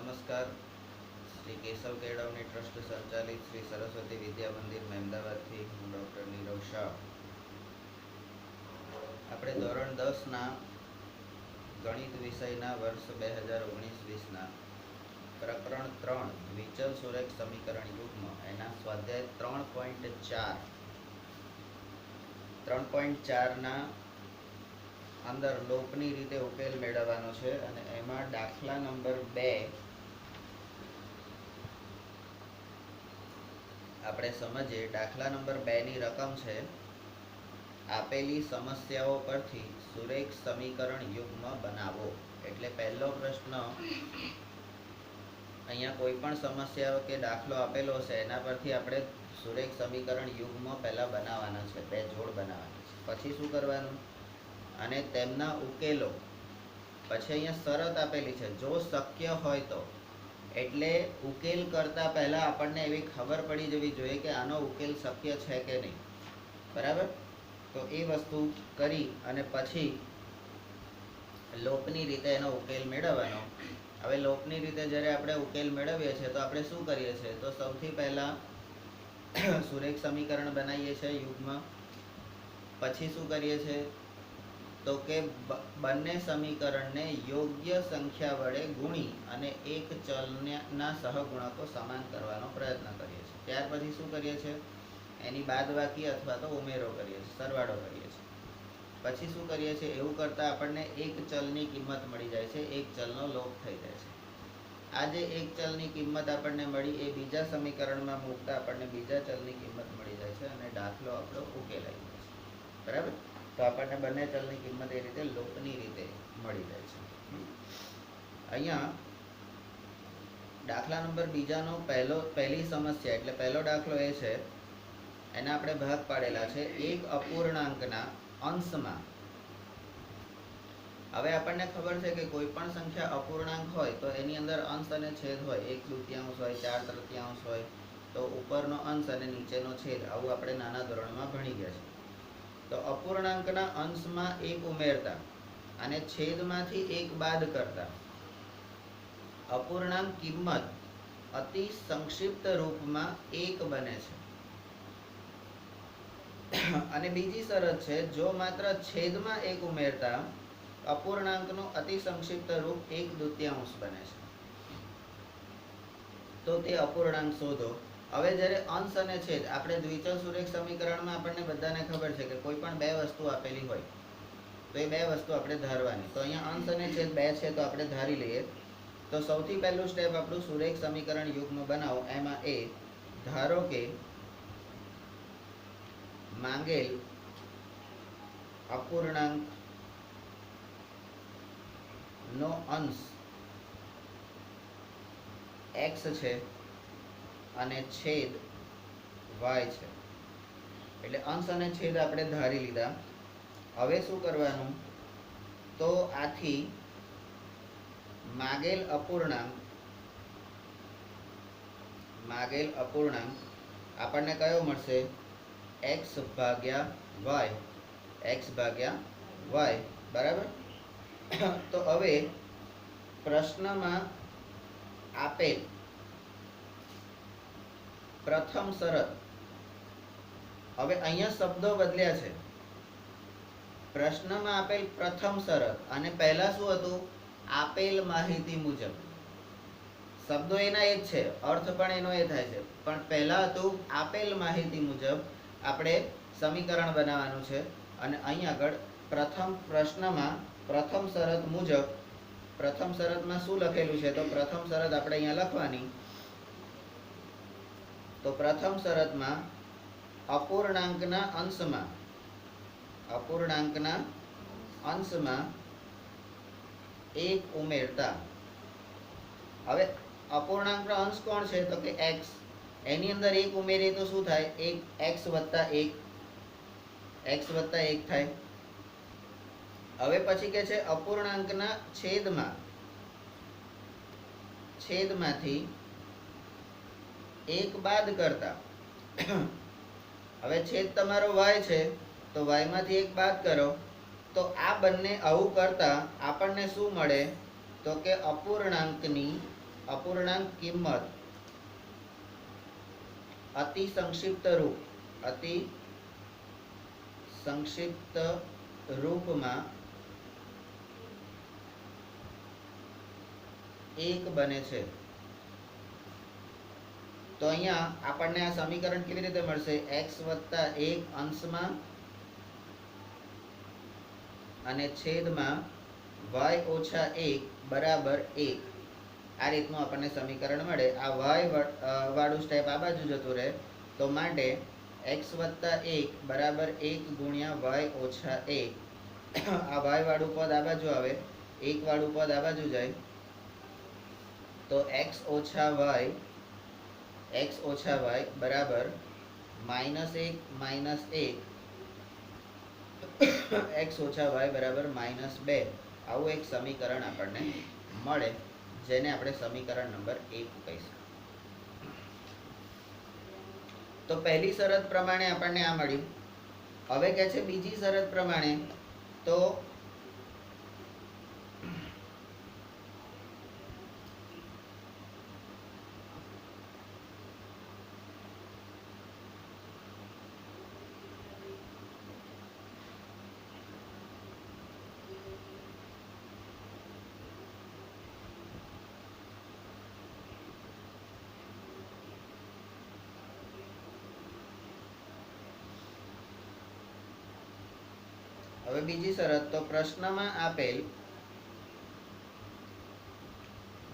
નમસ્કાર. શ્રી કેશવ કેળવણી ટ્રસ્ટ સંચાલિત શ્રી સરસ્વતી વિદ્યા મંદિર મહેમદાવાદથી હું ડૉક્ટર નીરવ શાહ. આપણે ધોરણ 10ના ગણિત વિષયના વર્ષ 2019-20ના પ્રકરણ 3 દ્વિચલ સુરેખ સમીકરણ યુગ્મ એના સ્વાધ્યાય 3.4ના અંદર લોપની રીતે ઉકેલ મેળવવાનો છે અને એમાં દાખલા નંબર 2 આપણે સમજીએ. દાખલા નંબર 2ની રકમ છે આપેલી સમસ્યાઓ પરથી સુરેખ સમીકરણ યુગ્મ બનાવો. એટલે પહેલો પ્રશ્ન, અહીંયા કોઈ પણ સમસ્યાઓ કે દાખલો આપેલો છે એના પરથી આપણે સુરેખ સમીકરણ યુગ્મ પહેલા બનાવવાના છે, બે જોડ બનાવવાના છે. પછી શું કરવાનું, અને તેમના ઉકેલો. પછી અહીંયા શરત આપેલી છે, જો શક્ય હોય તો. એટલે ઉકેલ કરતા પહેલા આપણને એવી ખબર પડી જવી જોઈએ કે આનો ઉકેલ શક્ય છે કે નહીં. બરાબર? તો એ વસ્તુ કરી અને પછી લોપની રીતે એનો ઉકેલ મેળવવાનો. હવે લોપની રીતે જ્યારે આપણે ઉકેલ મેળવીએ છીએ તો આપણે શું કરીએ છીએ, તો સૌથી પહેલા સુરેખ સમીકરણ બનાવીએ છીએ યુગ્મ. પછી શું કરીએ છીએ, તો કે બંને સમીકરણને યોગ્ય સંખ્યા વડે ગુણી અને એક ચલના સહગુણકો સમાન કરવાનો પ્રયત્ન કરીએ છીએ. ત્યાર પછી શું કરીએ છીએ, એની બાદબાકી અથવા તો ઉમેરો કરીએ છીએ, સરવાળો કરીએ છીએ. પછી શું કરીએ છીએ, એવું કરતાં આપણને એક ચલની કિંમત મળી જાય છે, એક ચલનો લોપ થઈ જાય છે. આ જે એક ચલની કિંમત આપણને મળી એ બીજા સમીકરણમાં મૂકતા આપણને બીજા ચલની કિંમત મળી જાય છે અને દાખલો આપણો ઉકેલાઈ જાય છે. બરાબર? તો આપણને બંને ચલની કિંમત એ રીતે લોપની રીતે મળી જાય છે. અહીંયા દાખલા નંબર બીજાનો પહેલી સમસ્યા એટલે પહેલો દાખલો એ છે, એના આપણે ભાગ પાડેલા છે એક અપૂર્ણાંકના અંશમાં. હવે આપણને ખબર છે કે કોઈ પણ સંખ્યા અપૂર્ણાંક હોય તો એની અંદર અંશ અને છેદ હોય. 1/2 હોય, 4/3 હોય, તો ઉપરનો અંશ અને નીચેનો છેદ. આવું આપણે નાના ધોરણમાં ભણી ગયા છે. તો અપૂર્ણાંકના અંશમાં 1 ઉમેરતા અને છેદમાંથી 1 બાદ કરતા અપૂર્ણાંક કિંમત અતિ સંક્ષિપ્ત રૂપમાં 1 બને છે. અને બીજી શરત છે, જો માત્ર છેદમાં 1 ઉમેરતા અપૂર્ણાંકનું અતિ સંક્ષિપ્ત રૂપ 1/2 બને છે. તો તે અપૂર્ણાંક શોધો. હવે જ્યારે અંશ અને છેદ, આપણે દ્વિચલ સુરેખ સમીકરણમાં આપણને બધાને ખબર છે કે કોઈ પણ બે વસ્તુ આપેલી હોય તો એ બે વસ્તુ આપણે ધારવાની. તો અહીંયા અંશ અને છેદ બે છે તો આપણે ધારી લઈએ. તો સૌથી પહેલું સ્ટેપ આપણું સુરેખ સમીકરણ યુગ્મ બનાવો. એમાં એ ધારો કે માંગેલ અપૂર્ણાંક નો અંશ x છે અને છેદ y છે. એટલે અંશ અને છેદ આપણે ધારી લીધા. હવે શું કરવાનું, તો આથી માગેલ અપૂર્ણાંક આપણને કયો મળશે, x ભાગ્યા y. બરાબર? તો હવે પ્રશ્નમાં આપેલ પ્રથમ શરત, હવે અહીંયા શબ્દો બદલ્યા છે. પ્રશ્નમાં આપેલ પ્રથમ શરત અને પહેલા શું હતું, આપેલ માહિતી મુજબ. શબ્દો એના એ જ છે, અર્થ પણ એનો એ થાય છે, પણ પહેલા હતું આપેલ માહિતી મુજબ આપણે સમીકરણ બનાવવાનું છે. અને અહીં આગળ પ્રશ્નમાં પ્રથમ શરત મુજબ, પ્રથમ શરતમાં શું લખેલું છે, તો પ્રથમ શરત આપણે અહીંયા લખવાની. તો પ્રથમ શરતમાં અપૂર્ણાંકના અંશમાં 1 ઉમેરતા. હવે અપૂર્ણાંકનો અંશ કોણ છે, તો કે x. એની અંદર 1 ઉમેરીએ તો શું થાય, x વત્તા 1 થાય. હવે પછી કે છે અપૂર્ણાંકના છેદમાંથી 1 બાદ કરતા. હવે છેદ તમારો y છે તો y માંથી 1 બાદ કરો. તો આ બંને આવું કરતા આપણને શું મળે, તો કે અપૂર્ણાંકની અપૂર્ણાંક કિંમત અતિ સંક્ષિપ્ત રૂપમાં 1 બને છે. તો અહીંયા આપણને આ સમીકરણ કેવી રીતે મળશે? x વત્તા 1 અંશમાં અને છેદમાં y ઓછા 1 બરાબર 1. આ રીતનું આપણને સમીકરણ મળે. આ y વાળું સ્ટેપ આ બાજુ જતું રહે, તો માટે x વત્તા 1 બરાબર 1 ગુણ્યા y ઓછા 1. આ y વાળું પદ આ બાજુ આવે, 1 વાળું પદ આ બાજુ જાય, તો x ઓછા y બરાબર -1 x ઓછા y બરાબર -2. આવું એક સમીકરણ આપણને મળે, જેને આપણે સમીકરણ નંબર 1 કહીશું. તો પહેલી શરત પ્રમાણે આપણને આ મળ્યું. હવે કહે છે બીજી શરત પ્રમાણે, તો હવે બીજી શરત, તો પ્રશ્નમાં આપેલ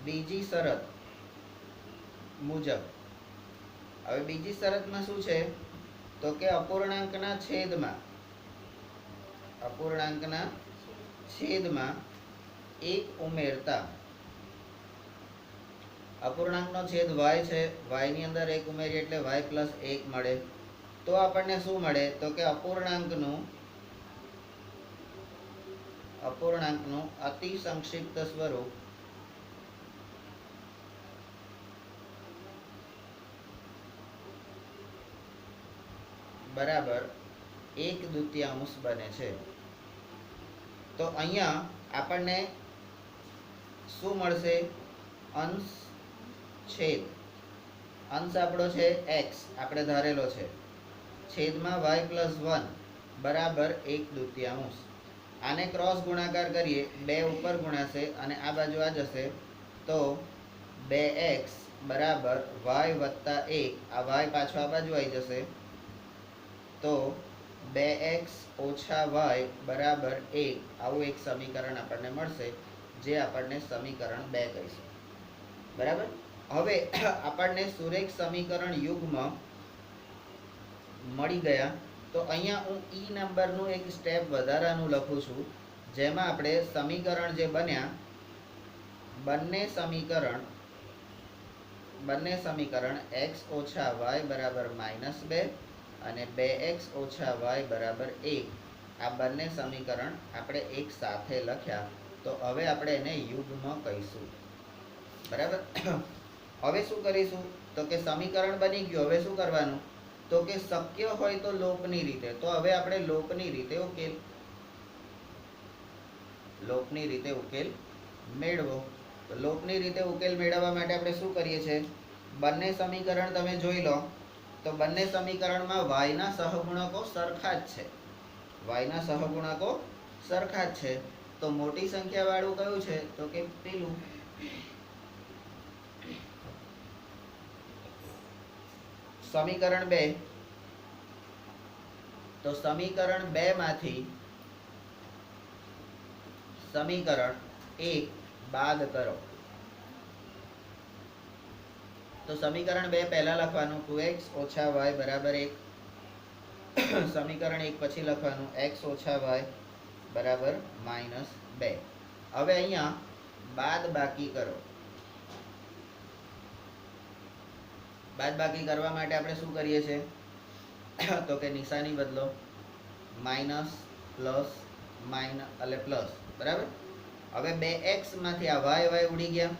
બીજી શરત મુજબ. હવે બીજી શરતમાં શું છે? તો કે અપૂર્ણાંકના છેદમાં 1 ઉમેરતા, અપૂર્ણાંકનો છેદ y છે, y ની અંદર 1 ઉમેરીએ એટલે y + 1 મળે. તો આપણને શું મળે? તો કે અપૂર્ણાંકનું અતિ સંક્ષિપ્ત સ્વરૂપ બરાબર 1/2 બને છે. તો અહીંયા આપણને શું મળશે? અંશ છેદ. અંશ આપણો છે x, આપણે ધારેલો છે, છેદમાં y + 1 બરાબર 1/2. આને ક્રોસ ગુણાકાર કરીએ, 2 ઉપર ગુણાશે અને આ બાજુ આ જશે, તો 2x બરાબર y વત્તા 1. આ y પાછો આ બાજુ આવી જશે, તો 2x ઓછા y બરાબર 1. આવું એક સમીકરણ આપણને મળશે, જે આપણને સમીકરણ 2 કહીશું. બરાબર. હવે આપણને સુરેખ સમીકરણ યુગ્મ મળી ગયા. તો અહીંયા હું ઈ નંબરનું એક સ્ટેપ વધારાનું લખું છું, જેમાં આપણે સમીકરણ જે બન્યા, બંને સમીકરણ x ઓછા y બરાબર -2 અને 2x ઓછા y બરાબર 1, આ બંને સમીકરણ આપણે એક સાથે લખ્યા. તો હવે આપણે એને યુગ્મ કહીશું. બરાબર. હવે શું કરીશું? તો કે સમીકરણ બની ગયું. હવે શું કરવાનું? તો કે શક્ય હોય તો લોપની રીતે. તો હવે આપણે લોપની રીતે ઉકેલ મેળવો. તો લોપની રીતે ઉકેલ મેળવવા માટે આપણે શું કરીએ છીએ? બંને સમીકરણ તમે જોઈ લો, તો બંને સમીકરણમાં y ના સહગુણકો સરખા જ છે. તો મોટી સંખ્યા વાળું કયું છે? તો કે પેલું. સમીકરણ 2. તો સમીકરણ 2 માંથી સમીકરણ 1 બાદ કરો. તો સમીકરણ 2 પહેલા લખવાનું 2x ઓછા y બરાબર 1. સમીકરણ 1 પછી લખવાનું x ઓછા y બરાબર -2. હવે અહીંયા બાદ બાકી કરો. બાદ બાકી કરવા માટે આપણે શું કરીએ છીએ? તો કે નિશાની બદલો, માઇનસ પ્લસ એટલે પ્લસ. બરાબર. હવે 2x માંથી આ y ઉડી ગયા,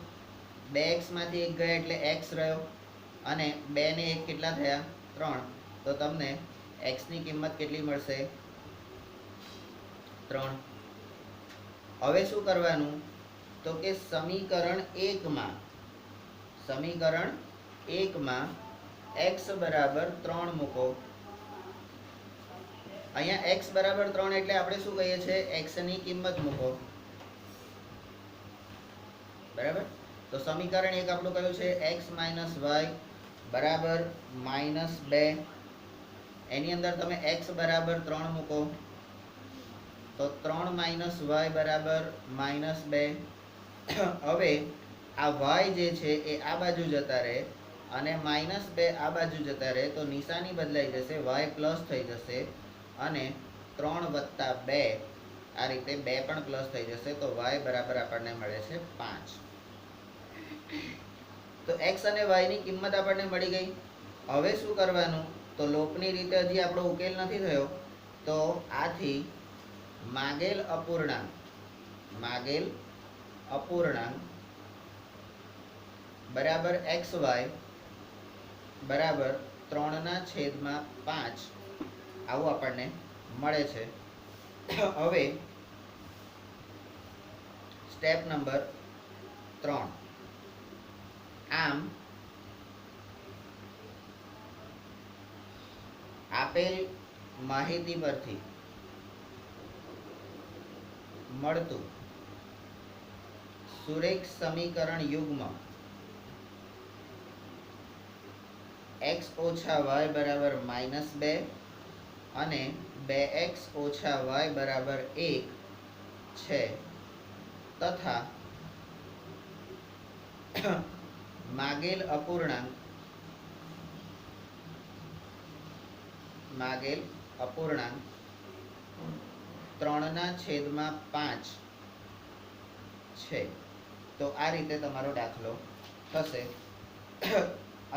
2x માંથી 1 ગયા એટલે x રહ્યો, અને 2 ને 1 કેટલા થયા? 3. તો તમને x ની કિંમત કેટલી મળશે? 3. હવે શું કરવાનું? તો કે સમીકરણ 1 માં સમીકરણ 1 માં x બરાબર 3 મૂકો. અહીંયા x બરાબર 3 એટલે આપણે શું કહીએ છીએ? x ની કિંમત મૂકો. બરાબર? તો સમીકરણ 1 આપણું કયું છે? x y બરાબર -2. એની અંદર તમે x બરાબર 3 મૂકો તો 3 y બરાબર -2. હવે આ y જે છે એ આ બાજુ જતા રહે અને -2 આ બાજુ જતા રહે તો નિશાની બદલાઈ જશે, y પ્લસ થઈ જશે અને 3 + 2 આ રીતે 2 પણ પ્લસ થઈ જશે તો y બરાબર આપણને મળે છે 5. તો x અને y ની કિંમત આપણને મળી ગઈ. હવે શું કરવાનું? તો લોપની રીતે હજી આપણો ઉકેલ નથી થયો તો આથી માગેલ અપૂર્ણાંક બરાબર xy બરાબર 3/5 આવું આપણને મળે છે. હવે સ્ટેપ નંબર 3. આમ આપેલ માહિતી પરથી મળતું સુરેખ સમીકરણ યુગ્મ x - y બરાબર -2 અને 2x - y બરાબર 1 છે તથા માગેલ અપૂર્ણાંક 3/5 છે. તો આ રીતે તમારો દાખલો થશે.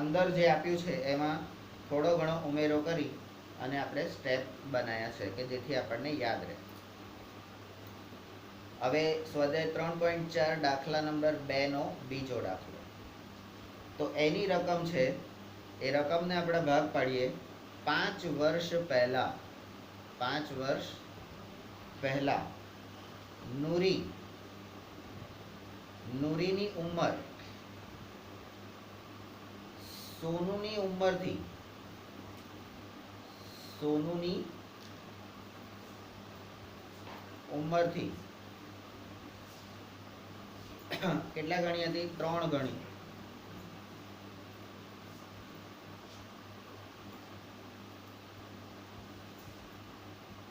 અંદર જે આપ્યું છે એમાં થોડો ઘણો ઉમેરો કરી અને આપણે સ્ટેપ બનાવ્યા છે કે જેથી આપણને યાદ રહે. હવે સ્વાધ્યાય 3.4 દાખલા નંબર 2 નો બીજો દાખલો. તો એની રકમ છે એ રકમને આપણે ભાગ પાડીએ. 5 વર્ષ પહેલા નૂરીની ઉંમર સોનુની ઉંમરથી કેટલા ગણી હતી? 3 ગણી.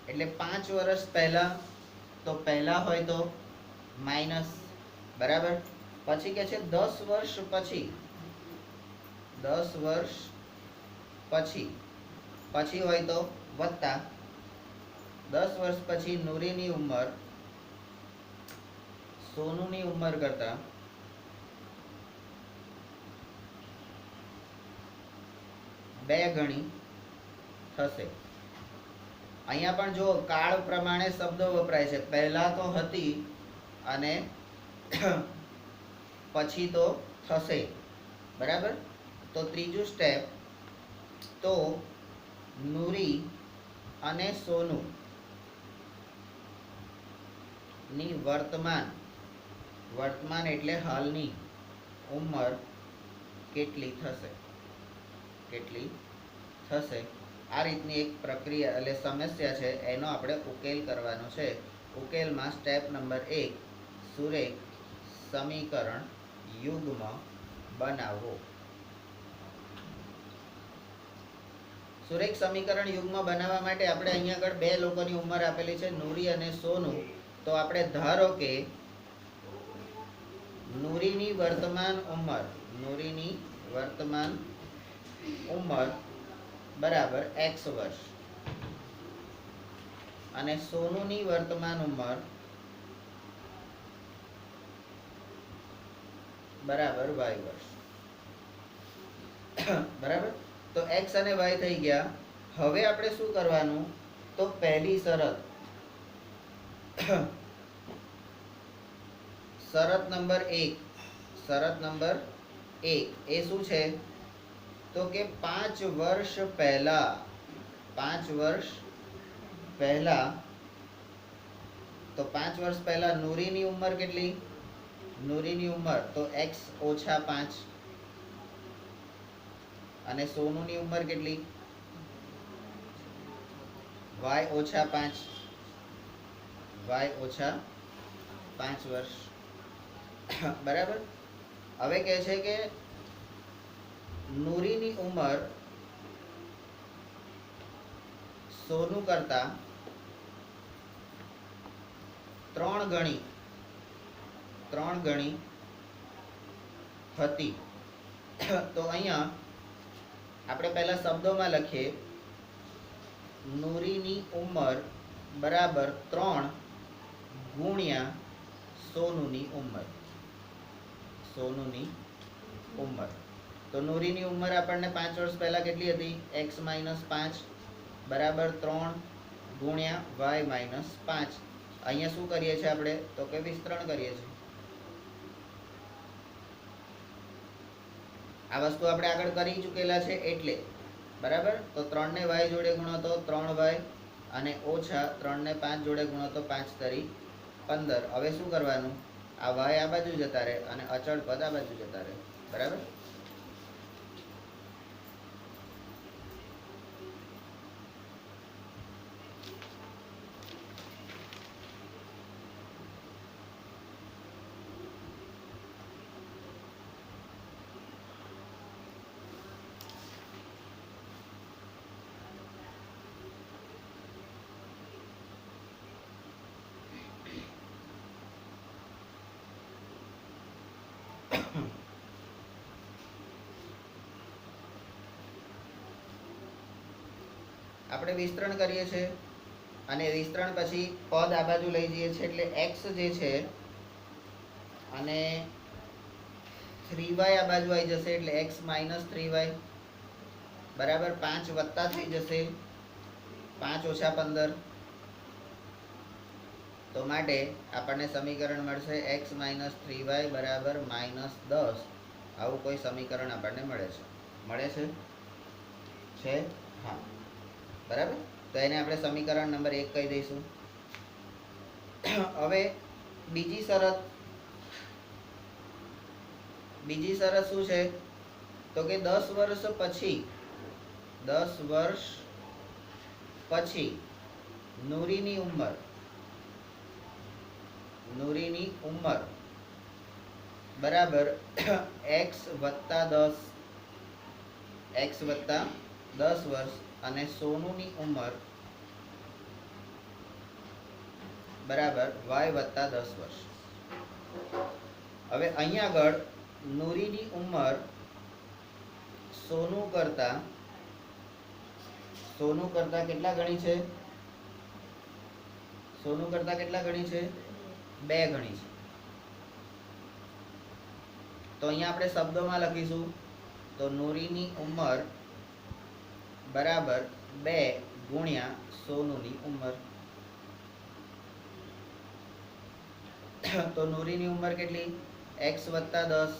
એટલે 5 વર્ષ પહેલા, તો પહેલા હોય તો માઇનસ, બરાબર. પછી કે છે 10 વર્ષ પછી, 10 વર્ષ પછી હોય તો વત્તા. 10 વર્ષ પછી નૂરીની ઉંમર સોનુની ઉંમર કરતા 2 ગણી થશે. અહીંયા પણ જો કાળ પ્રમાણે શબ્દો વપરાય છે. પહેલા તો હતી અને પછી તો થશે, બરાબર. તો ત્રીજું સ્ટેપ, તો નૂરી અને સોનુ ની વર્તમાન એટલે હાલની ઉંમર કેટલી થશે. આ રીતની એક પ્રક્રિયા એટલે સમસ્યા છે, એનો આપણે ઉકેલ કરવાનો છે. ઉકેલમાં સ્ટેપ નંબર 1, સુરેખ સમીકરણ યુગ્મ બનાવો. સુરેખ સમીકરણ યુગ્મ બનાવવા માટે આપણે અહીંયા આગળ 2 લોકોની ઉંમર આપેલી છે, નૂરી અને સોનુ. તો આપણે ધારો કે નૂરીની વર્તમાન ઉંમર બરાબર x વર્ષ અને સોનુની વર્તમાન ઉંમર બરાબર y વર્ષ. બરાબર. તો x અને y થઈ ગયા. હવે આપણે શું કરવાનું? તો પહેલી શરત નંબર 1 એ શું છે? તો કે 5 વર્ષ પહેલા તો 5 વર્ષ પહેલા નૂરીની ઉંમર કેટલી? નૂરીની ઉંમર તો x - 5 અને સોનુની ઉંમર કેટલી? y ઓછા 5, y ઓછા 5 વર્ષ. બરાબર. હવે કહે છે કે નૂરીની ઉંમર સોનું કરતા 3 ગણી હતી. તો અહીંયા આપણે પહેલા શબ્દોમાં લખીએ, નૂરીની ઉંમર બરાબર 3 ગુણ્યા સોનુની ઉંમર. સોનુની ઉંમર તો નૂરીની ઉંમર આપણને 5 વર્ષ પહેલા કેટલી હતી? x - 5 બરાબર 3 ગુણ્યા y - 5. અહીંયા શું કરીએ છીએ આપણે? તો કે વિસ્તરણ કરીએ છીએ. આ વસ્તુ આપણે આગળ કરી ચૂકેલા છે એટલે બરાબર. તો 3 ને y જોડે ગુણો તો 3y અને ઓછા 3 ને 5 જોડે ગુણો તો 5 તરી 15. હવે શું કરવાનું? આ y આ બાજુ જતા રહે અને અચળ પદ આ બાજુ જતા રહે. બરાબર. આપણે વિસ્તરણ કરીએ છીએ અને વિસ્તરણ પછી પદ આ બાજુ લઈ જઈએ છીએ એટલે x જે છે અને 3y આ બાજુ આવી જશે એટલે x - 3y બરાબર 5 વત્તા થઈ જશે 5 ઓછા 15. તો માટે આપણને સમીકરણ મળશે x - 3y બરાબર -10. આવું કોઈ સમીકરણ આપણને મળે છે? હા, બરાબર. તો એને આપણે સમીકરણ નંબર 1 કહી દઈશું. હવે બીજી શરત શું છે? તો કે 10 વર્ષ પછી નૂરીની ઉંમર બરાબર x વત્તા 10 વર્ષ અને સોનુની ઉંમર બરાબર y વત્તા 10 વર્ષ. હવે અહીંયા આગળ નૂરીની ઉંમર સોનું કરતા કેટલા ગણી છે? સોનું કરતા કેટલા ગણી છે? 2 ગણી છે. તો અહીંયા આપણે શબ્દોમાં લખીશું તો નૂરીની ઉંમર બરાબર 2 ગુણ્યા સોનુની ઉંમર. તો નૂરીની ઉંમર કેટલી? x વત્તા 10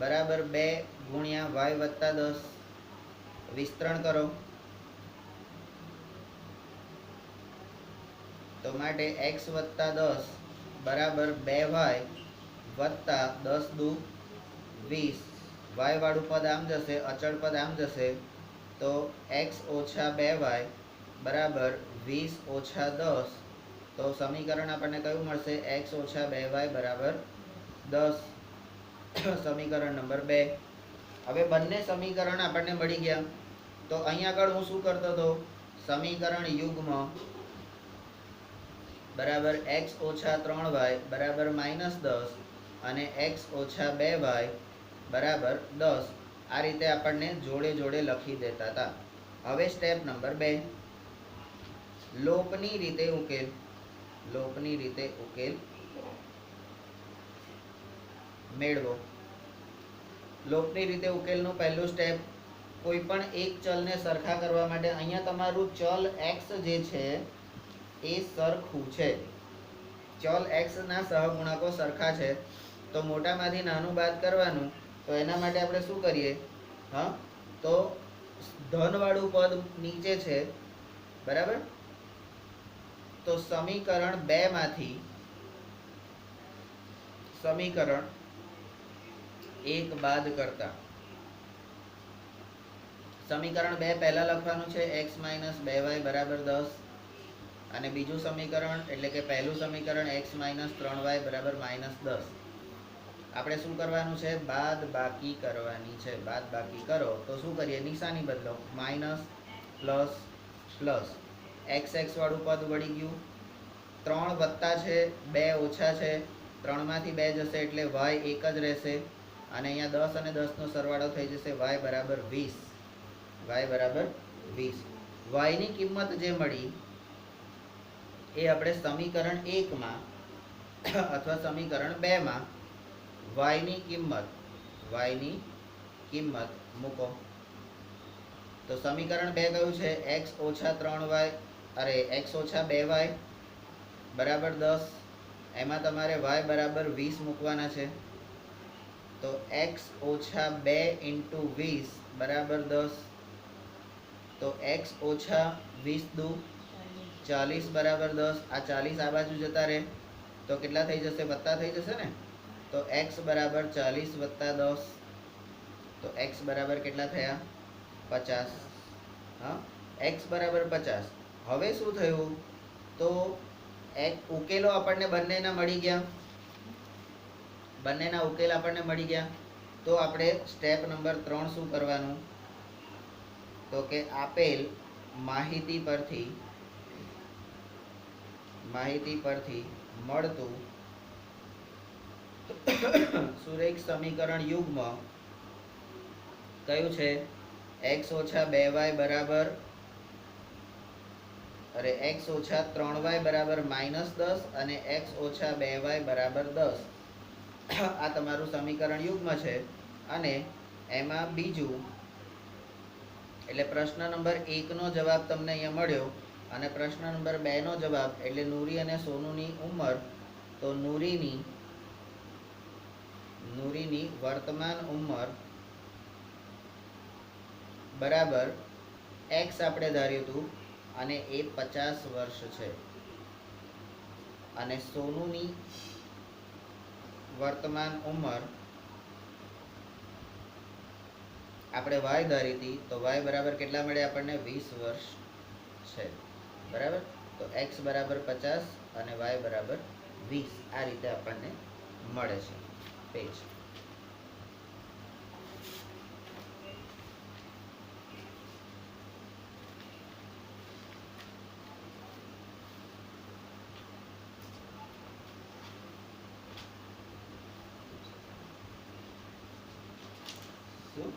બરાબર 2 ગુણ્યા y વત્તા 10. વિસ્તરણ કરો તો માટે x વત્તા 10 બરાબર 2y વત્તા 10 દુ 20. y વાળું પદ આમ જશે, અચળ પદ આમ જશે તો x ઓછા 2y બરાબર 20 ઓછા 10. તો સમીકરણ આપણને કયું મળશે? x ઓછા 2y બરાબર 10. સમીકરણ નંબર 2. હવે બંને સમીકરણ આપણને મળી ગયા. તો અહીંયા આગળ હું શું કરતો હતો? સમીકરણ યુગ્મ બરાબર x ઓછા 3y બરાબર -10 અને x ઓછા 2y બરાબર 10. આ રીતે આપણને જોડે જોડે લખી દેતા હતા. હવે સ્ટેપ નંબર 2, લોપની રીતે ઉકેલ મેળવો. લોપની રીતે ઉકેલનું પહેલું સ્ટેપ, કોઈ પણ એક ચલને સરખા કરવા માટે અહીંયા તમારું ચલ x જે છે એ સરખું છે. ચલ x ના સહગુણકો સરખા છે તો મોટામાંથી નાનું બાદ કરવાનું. તો એના માટે આપણે શું કરીએ? તો ધનવાળું પદ નીચે છે બરાબર. તો સમીકરણ 2 માંથી સમીકરણ 1 બાદ કરતા સમીકરણ 2 પહેલા લખવાનું છે x - 2y બરાબર 10 અને બીજું સમીકરણ એટલે કે પહેલું સમીકરણ x - 3y બરાબર -10. આપણે શું કરવાનું છે? બાદ બાકી કરવાની છે. બાદ બાકી કરો તો શું કરીએ? નિશાની બદલો. Minus plus plus x x વાળું પદ વળી ગયું. 3 વત્તા છે, 2 ઓછા છે. 3 માંથી 2 જશે એટલે y એક જ રહેશે અને અહીંયા 10 અને 10 નો સરવાળો થઈ જશે y બરાબર 20. y બરાબર 20. y ની કિંમત જે મળી એ આપણે સમીકરણ 1 માં અથવા સમીકરણ 2 માં y ની કિંમત મૂકો. તો સમીકરણ 2 કયું છે? x - 3y x - 2y બરાબર 10. એમાં તમારે y બરાબર 20 મૂકવાના છે. તો x - 2 × 20 બરાબર 10. તો x - 20 દુ 40 બરાબર 10. આ 40 આ બાજુ જતા રહે તો કેટલા થઈ જશે? વત્તા થઈ જશે ને. તો x બરાબર 40 વત્તા 10. તો x બરાબર કેટલા થયા? 50. હા, x બરાબર 50. હવે શું થયું? તો એક ઉકેલો આપણને બંનેના મળી ગયા. બંનેના ઉકેલ આપણને મળી ગયા. તો આપણે સ્ટેપ નંબર 3 શું કરવાનું? તો કે આપેલ માહિતી પરથી મળતું સુરેખ સમીકરણ યુગ્મ કયું છે? x - 2y બરાબર x - 3y બરાબર -10 અને x - 2y બરાબર 10. આ તમારું સમીકરણ યુગ્મ છે. અને એમાં બીજું એટલે પ્રશ્ન નંબર 1 નો જવાબ તમને અહીંયા મળ્યો અને પ્રશ્ન નંબર 2 નો જવાબ એટલે નૂરી અને સોનુની ઉંમર. તો નૂરીની વર્તમાન ઉંમર બરાબર x આપણે ધાર્યું હતું અને એ 50 વર્ષ છે અને સોનુની વર્તમાન ઉંમર આપણે y ધારી હતી. તો y બરાબર કેટલા મળે આપણને? 20 વર્ષ છે. બરાબર. તો x બરાબર 50 અને y બરાબર 20. આ રીતે આપણને મળે છે. પેજ શું?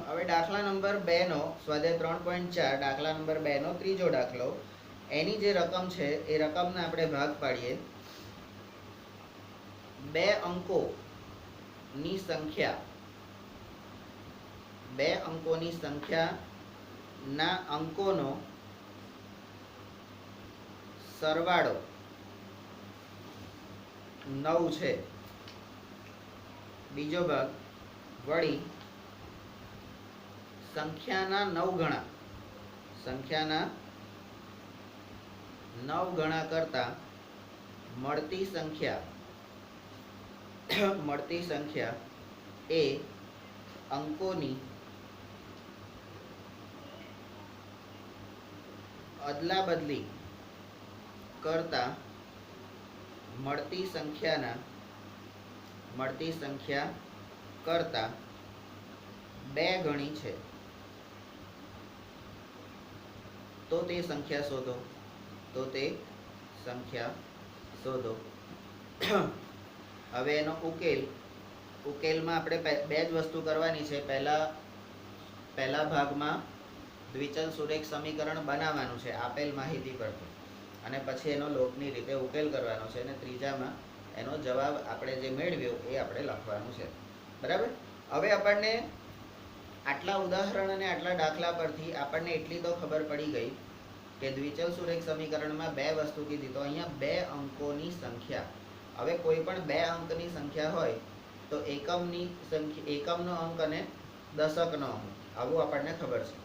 હવે દાખલા નંબર 2 નો સ્વાધ્યાય 3.4 દાખલા નંબર 2 નો ત્રીજો દાખલો. એની જે રકમ છે એ રકમને આપણે ભાગ પાડીએ. 2 અંકોની સંખ્યાના અંકોનો સરવાળો 9 છે. બીજો ભાગ વળી સંખ્યાના 9 ગણા કરતા મળતી સંખ્યા એ અંકોની અદલાબદલી કરતા મળતી સંખ્યા કરતા 2 ગણી છે. તો તે સંખ્યા શોધો. હવે એનો ઉકેલમાં આપણે બે જ વસ્તુ કરવાની છે. પહેલા ભાગમાં દ્વિચલ સુરેખ સમીકરણ બનાવવાનું છે આપેલ માહિતી પરથી અને પછી એનો લોકની રીતે ઉકેલ કરવાનો છે અને ત્રીજામાં એનો જવાબ આપણે જે મેળવ્યો એ આપણે લખવાનું છે. બરાબર. હવે આપણને આટલા ઉદાહરણ અને આટલા દાખલા પરથી આપણને એટલી તો ખબર પડી ગઈ કે દ્વિચલ સુરેખ સમીકરણમાં બે વસ્તુ કીધી. તો અહીંયા 2 અંકોની સંખ્યા હવે કોઈ પણ બે અંકની સંખ્યા હોય તો એકમની સંખ્યા, એકમનો અંક અને દશકનો અંક, આવું આપણને ખબર છે.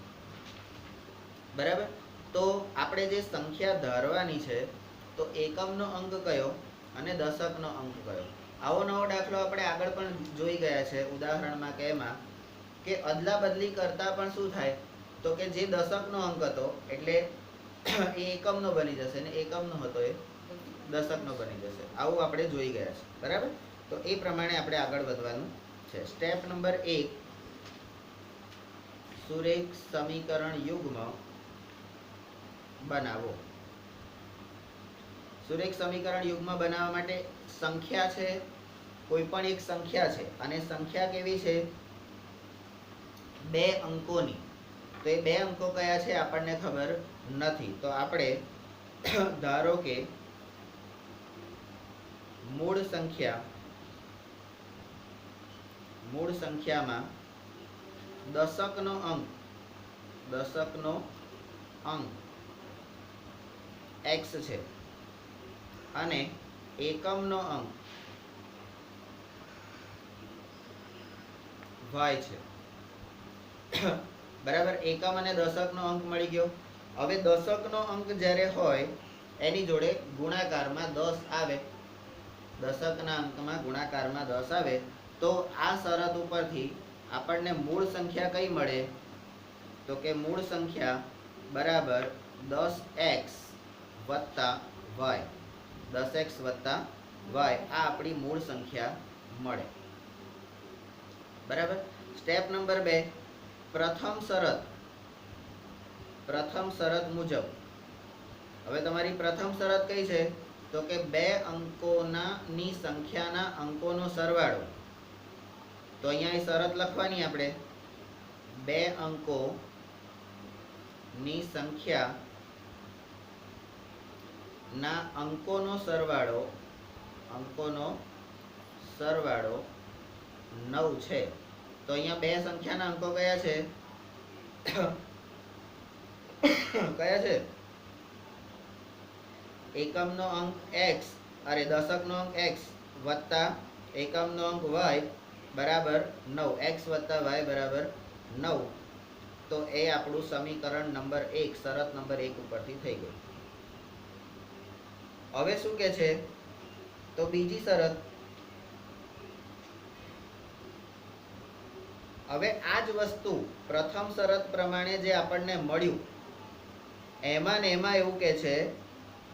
બરાબર. તો આપણે જે સંખ્યા ધારવાની છે તો એકમનો અંક કયો અને દશકનો અંક કયો. આવો નવો દાખલો આપણે આગળ પણ જોઈ ગયા છે ઉદાહરણમાં કે એમાં કે અદલા બદલી કરતા પણ શું થાય તો કે જે દશકનો અંક હતો એટલે એ એકમનો બની જશે ને એકમનો હતો એ દશકનો બની જશે. આવું આપણે જોઈ ગયા છે. બરાબર. તો એ પ્રમાણે આપણે આગળ વધવાનું છે. સ્ટેપ નંબર 1, સુરેખ સમીકરણ યુગ્મ બનાવો. સુરેખ સમીકરણ યુગ્મ બનાવવા માટે સંખ્યા છે, કોઈ પણ એક સંખ્યા છે અને સંખ્યા કેવી છે, બે અંકોની. તો એ બે અંકો કયા છે આપણને ખબર નથી. તો આપણે ધારો કે મૂળ સંખ્યામાં દશકનો અંક x છે અને એકમનો અંક y છે. બરાબર. એકમ અને દશકનો અંક મળી ગયો. હવે દશકનો અંક જ્યારે હોય એની જોડે ગુણાકારમાં 10 આવે, દશકના અંકમાં ગુણાકારમાં 10 આવે તો આ શરત ઉપરથી આપણને મૂળ સંખ્યા કઈ મળે તો કે મૂળ સંખ્યા બરાબર 10x વત્તા y, 10x વત્તા y, આ આપણી મૂળ સંખ્યા મળે. બરાબર. સ્ટેપ નંબર 2, પ્રથમ શરત મુજબ. હવે તમારી પ્રથમ શરત કઈ છે તો કે બે અંકોની સંખ્યાના અંકોનો સરવાળો. તો અહીંયા એ શરત લખવાની આપણે, બે અંકોની સંખ્યાના અંકોનો સરવાળો 9 છે. તો અહીંયા બે સંખ્યાના અંકો કયા છે કયા છે, એકમનો અંક x અરે દશકનો અંક x વત્તા એકમનો અંક y બરાબર 9, x વત્તા y બરાબર 9. તો એ આપણું સમીકરણ નંબર 1, શરત નંબર 1 ઉપરથી થઈ ગયું. હવે શું કે છે તો બીજી શરત. હવે આ જ વસ્તુ પ્રથમ શરત પ્રમાણે જે આપણને મળ્યું એમાં ને એમાં એવું કે છે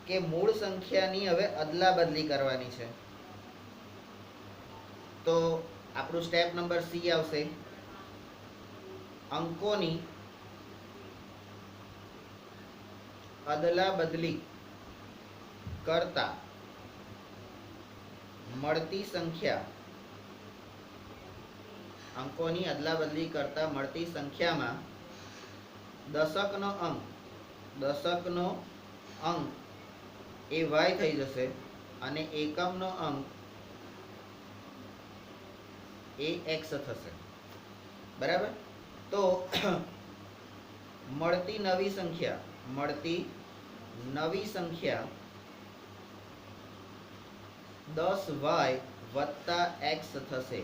કે મૂળ સંખ્યાની હવે અદલા બદલી કરવાની છે. તો આપણું સ્ટેપ નંબર C આવશે, અંકોની અદલા બદલી કરતા મળતી સંખ્યામાં દશકનો અંક એ y થઈ જશે અને એકમનો અંક એ x થશે. બરાબર. તો મળતી નવી સંખ્યા 10y વત્તા x થશે.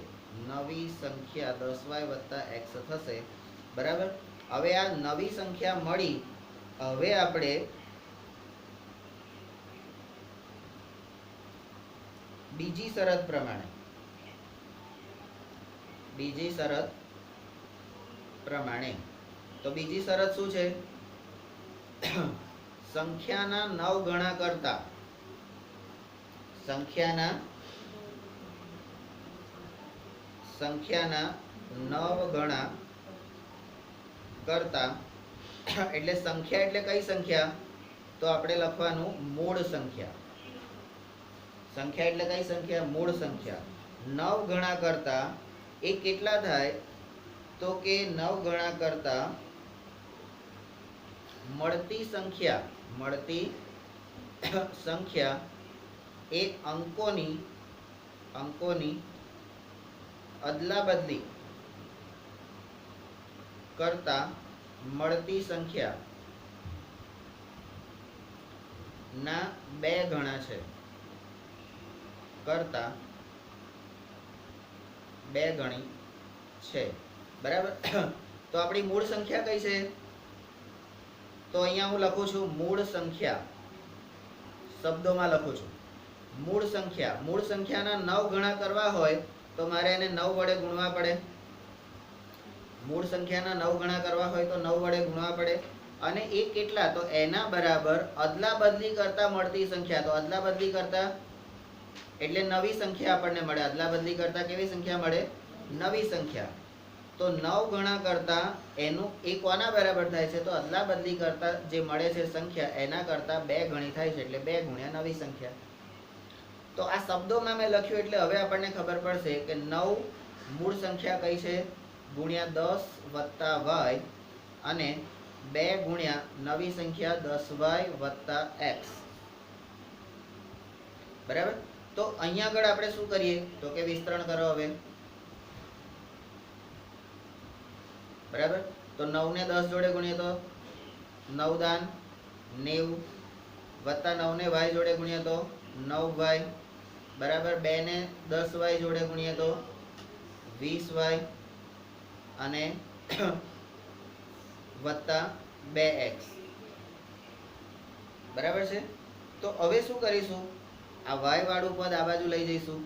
નવી સંખ્યા 10y વત્તા x થશે. બરાબર. હવે આ નવી સંખ્યા મળી. હવે આપણે બીજી શરત પ્રમાણે તો બીજી શરત શું છે, સંખ્યાના 9 ગણા કરતા સંખ્યાના 9 ગણા કરતા એટલે સંખ્યા એટલે કઈ સંખ્યા તો આપણે લખવાનું મૂળ સંખ્યા. સંખ્યા એટલે કઈ સંખ્યા, મૂળ સંખ્યા. 9 ગણા કરતા એ કેટલા થાય તો કે 9 ગણા કરતા મળતી સંખ્યા એ અંકોની અદલા બદલી કરતા મળતી સંખ્યા ના 2 ગણા છે. કરતા 2 ગણી છે, બરાબર. તો આપણી મૂળ સંખ્યા કઈ છે? તો અહીંયા હું લખું છું મૂળ સંખ્યા, શબ્દોમાં લખું છું મૂળ સંખ્યા. મૂળ સંખ્યાના 9 ગણા કરવા હોય તો મારે એને 9 વડે ગુણવા પડે. મૂળ સંખ્યાના 9 ગણા કરવા હોય તો 9 વડે ગુણવા પડે. અને એ કેટલા? તો એના બરાબર અદલા બદલી કરતા મળતી સંખ્યા. તો અદલા બદલી કરતા એટલે નવી સંખ્યા આપણને મળે. અદલા બદલી કરતા કેવી સંખ્યા મળે? નવી સંખ્યા. તો 9 ગણા કરતા એનું એ કોના બરાબર થાય છે? તો અદલા બદલી કરતા જે મળે છે સંખ્યા એના કરતા 2 ગણી થાય છે, એટલે 2 ગુણ્યા નવી સંખ્યા. તો આ શબ્દોમાં મેં લખ્યું એટલે હવે આપણને ખબર પડશે કે 9 મૂળ સંખ્યા કઈ છે? ગુણ્યા 10 વત્તા y અને 2 ગુણ્યા નવી સંખ્યા 10y વત્તા x, બરાબર. તો અહીંયા આગળ આપણે શું કરીએ? તો કે વિસ્તરણ કરો હવે, બરાબર. તો 9 ને 10 જોડે ગુણીએ તો 9 દાન 90 વત્તા 9 ને y જોડે ગુણીએ તો 9y, બરાબર. 2 ને 10y જોડે ગુણીએ તો 20y અને વત્તા 2x, બરાબર છે. તો હવે શું કરીશું? આ y વાળું પદ આ બાજુ લઈ જઈશું.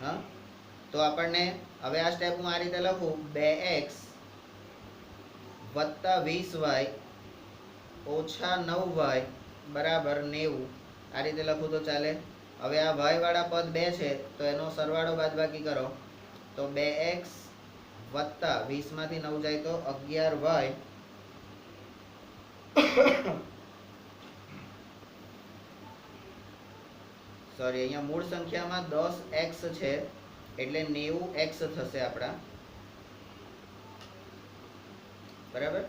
હા, તો આપણને હવે આ સ્ટેપ હું આ રીતે લખું 2x વત્તા 20y ઓછા 9y બરાબર 90. આ રીતે લખું તો ચાલે. હવે આ y વાળા પદ 2 છે તો એનો સરવાળો બાદબાકી કરો. તો 2x વત્તા 20 માંથી 9 જાય તો 11y સોરી, અહીંયા મૂળ સંખ્યામાં 10x છે એટલે 90x થશે આપણા, બરાબર.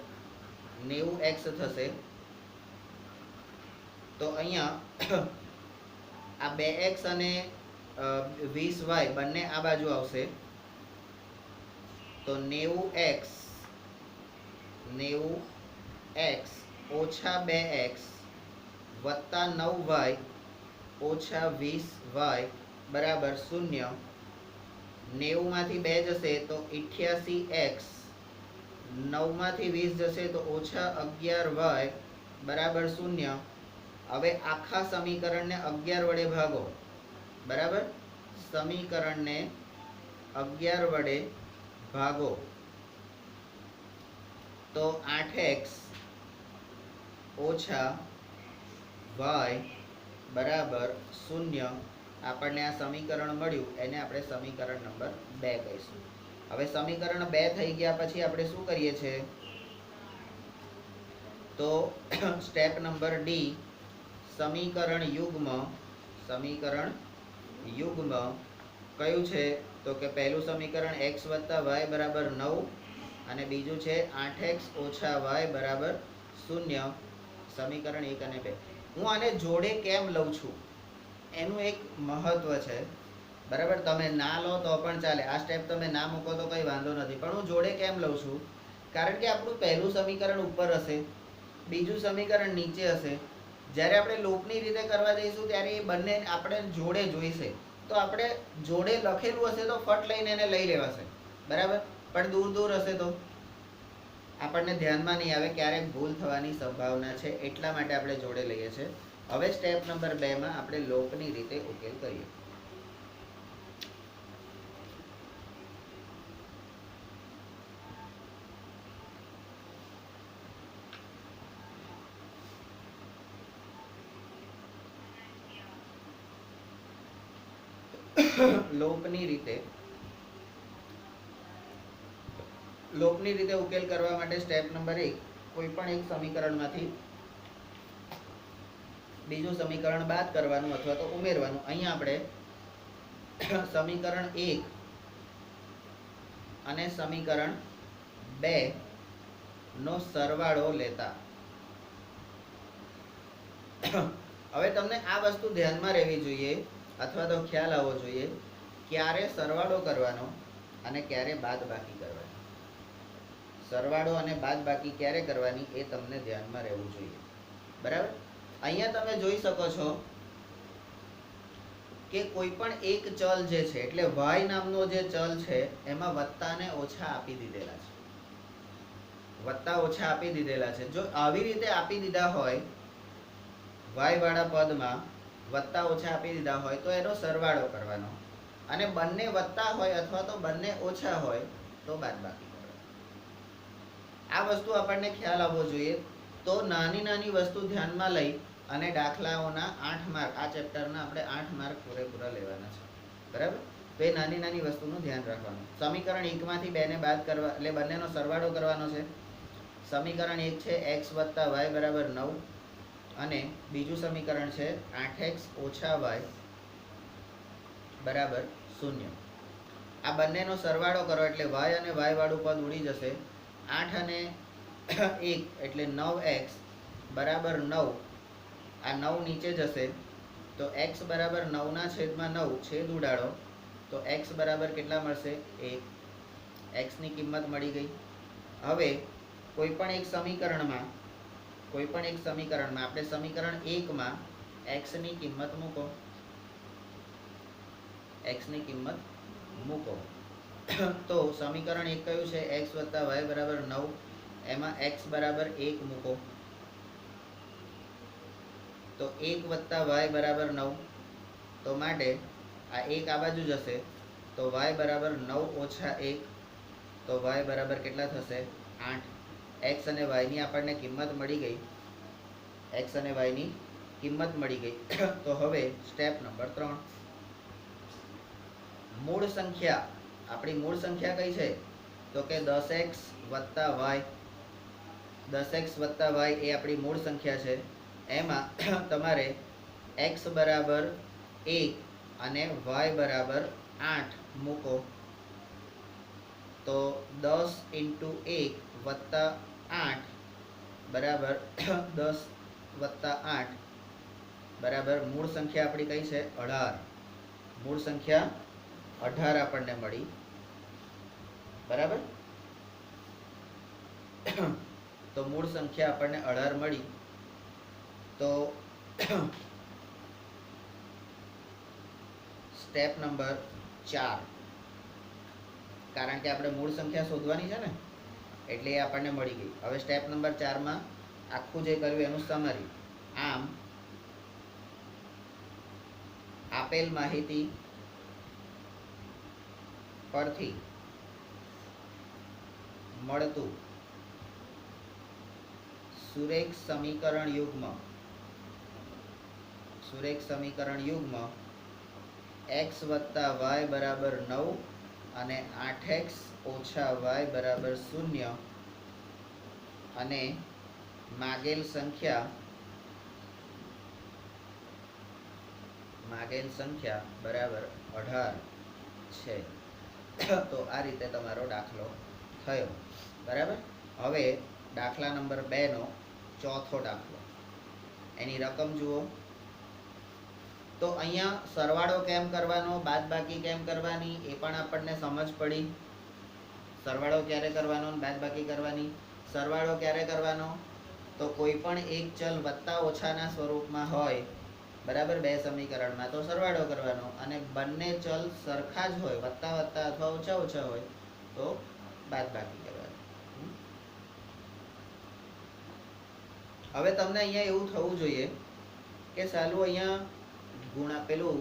90x થશે. તો અહીંયા આ 2x અને 20y બંને આ બાજુ આવશે. તો 90x ઓછા 2x વત્તા 9y ઓછા 20y બરાબર 0. 90 માંથી 2 જશે તો 88x, 9 માંથી 20 જશે તો ઓછા 11y બરાબર 0. હવે આખા સમીકરણને 11 વડે ભાગો, બરાબર. સમીકરણને 11 વડે ભાગો તો 8x ઓછા y બરાબર 0. આપણને આ સમીકરણ મળ્યું, એને આપણે સમીકરણ નંબર 2 કહીશું. હવે સમીકરણ 2 થઈ ગયા પછી આપણે શું કરીએ છીએ? તો સ્ટેપ નંબર ડી, સમીકરણ યુગ્મ. સમીકરણ યુગ્મ કયું છે? તો કે પહેલું સમીકરણ x વત્તા y બરાબર 9 અને બીજું છે 8x ઓછા y બરાબર 0. સમીકરણ 1 અને 2. હું આને જોડે કેમ લઉં છું એનું એક મહત્વ છે, બરાબર. તમે ના લો તો પણ ચાલે, આ સ્ટેપ તમે ના મૂકો તો કંઈ વાંધો નથી, પણ હું જોડે કેમ લઉં છું? કારણ કે આપણું પહેલું સમીકરણ ઉપર હશે, બીજું સમીકરણ નીચે હશે. જ્યારે આપણે લોપની રીતે કરવા જઈશું ત્યારે એ બંને આપણે જોડે જોઈશે. તો આપણે જોડે લખેલું હશે તો ફટ લઈને એને લઈ લેવાશે, બરાબર. પણ દૂર દૂર હશે તો આપણને ધ્યાનમાં નહીં આવે, ક્યારેક ભૂલ થવાની સંભાવના છે, એટલા માટે આપણે જોડે લઈએ છીએ. હવે સ્ટેપ નંબર 2 માં આપણે લોપની રીતે ઉકેલ કરીએ. લોપની રીતે ઉકેલ કરવા માટે સ્ટેપ નંબર 1, કોઈ પણ એક સમીકરણમાંથી બીજું સમીકરણ બાદ કરવાનું અથવા તો ઉમેરવાનું. અહીંયા આપણે સમીકરણ 1 અને સમીકરણ 2 નો સરવાળો લેતા. હવે તમને આ વસ્તુ ધ્યાનમાં રહેવી જોઈએ અથવા તો ખ્યાલ આવવો જોઈએ, ક્યારે સરવાળો કરવાનો અને ક્યારે બાદબાકી કરવાની. સરવાળો અને બાદબાકી ક્યારે કરવાની એ તમને ધ્યાનમાં રહેવું જોઈએ, બરાબર. અહીંયા તમે જોઈ શકો છો કે કોઈ પણ એક ચલ જે છે એટલે y નામનો જે ચલ છે એમાં વત્તા ને ઓછા આપી દીધેલા છે, વત્તા ઓછા આપી દીધેલા છે. જો આવી રીતે આપી દીધા હોય y વાળા પદમાં વત્તા ઓછા આપી દીધા હોય તો એનો સરવાળો કરવાનો, અને બંને વત્તા હોય અથવા તો બંને ઓછા હોય તો બાદબાકી કરવાનો. આ વસ્તુ આપણને ખ્યાલ આવવો જોઈએ. તો નાની નાની વસ્તુ ધ્યાનમાં લઈ અને દાખલાઓના 8 માર્ક, આ ચેપ્ટરના આપણે 8 માર્ક પૂરેપૂરા લેવાના છે, બરાબર. તો એ નાની નાની વસ્તુનું ધ્યાન રાખવાનું. સમીકરણ 1 માંથી 2 ને બાદ કરવા એટલે બંનેનો સરવાળો કરવાનો છે. સમીકરણ 1 છે x + y બરાબર 9 અને બીજું સમીકરણ છે 8x - y બરાબર 0. આ બંનેનો સરવાળો કરો એટલે y અને y વાળું પદ ઉડી જશે. 8 અને 1 એટલે 9x બરાબર 9. આ 9 નીચે જશે તો x બરાબર 9/9 છેદ ઉડાડો તો x બરાબર કેટલા મળશે? 1. x ની કિંમત મળી ગઈ. હવે કોઈ પણ એક સમીકરણમાં આપણે સમીકરણ 1 માં x ની કિંમત મૂકો, તો સમીકરણ 1 કયું છે? x + y બરાબર 9. એમાં x બરાબર 1 મૂકો તો 1 + y બરાબર 9. તો માટે આ 1 આ બાજુ જશે તો y બરાબર 9 - 1 તો y બરાબર કેટલા થશે? 8. x અને y ની આપણને કિંમત મળી ગઈ, તો હવે સ્ટેપ નંબર 3, મૂળ સંખ્યા. આપણી મૂળ સંખ્યા કઈ છે? તો કે 10x + y. 10x + y એ આપણી મૂળ સંખ્યા છે. એમાં તમારે x બરાબર 1 અને y બરાબર 8 મૂકો તો 10 × 1 + 8 બરાબર 10 + 8 બરાબર મૂળ સંખ્યા આપણી કઈ છે? 18. મૂળ સંખ્યા 18 આપણને મળી, બરાબર. તો મૂળ સંખ્યા આપણને 18 મળી. તો સ્ટેપ નંબર 4, કારણ કે આપણે મૂળ સંખ્યા શોધવાની છે ને એટલે એ આપણને મળી ગઈ. હવે સ્ટેપ નંબર 4 માં આખું જે કર્યું એનું સમરી. આમ આપેલ માહિતી પરથી મળતું સુરેખ સમીકરણ યુગ્મ x + y બરાબર 9 અને 8x - y બરાબર 0 અને માગેલ સંખ્યા બરાબર 18 છે. તો આ રીતે તમારો દાખલો થયો, બરાબર. હવે દાખલા નંબર 2 નો ચોથો દાખલો, એની રકમ જુઓ. તો અહીંયા સરવાળો કેમ કરવાનો, બાદબાકી કેમ કરવાની એ પણ આપણને સમજ પડી. સરવાળો ક્યારે કરવાનો, બાદબાકી કરવાની. સરવાળો ક્યારે કરવાનો? તો કોઈ પણ એક ચલ વત્તા ઓછાના સ્વરૂપમાં હોય, બરાબર, બે સમીકરણમાં, તો સરવાળો કરવાનો. અને બંને ચલ સરખા જ હોય, વત્તા વત્તા અથવા ઓછા ઓછા હોય તો બાદબાકી કરવાની. હવે તમને અહીંયા એવું થવું જોઈએ કે સાલું અહીંયા પેલું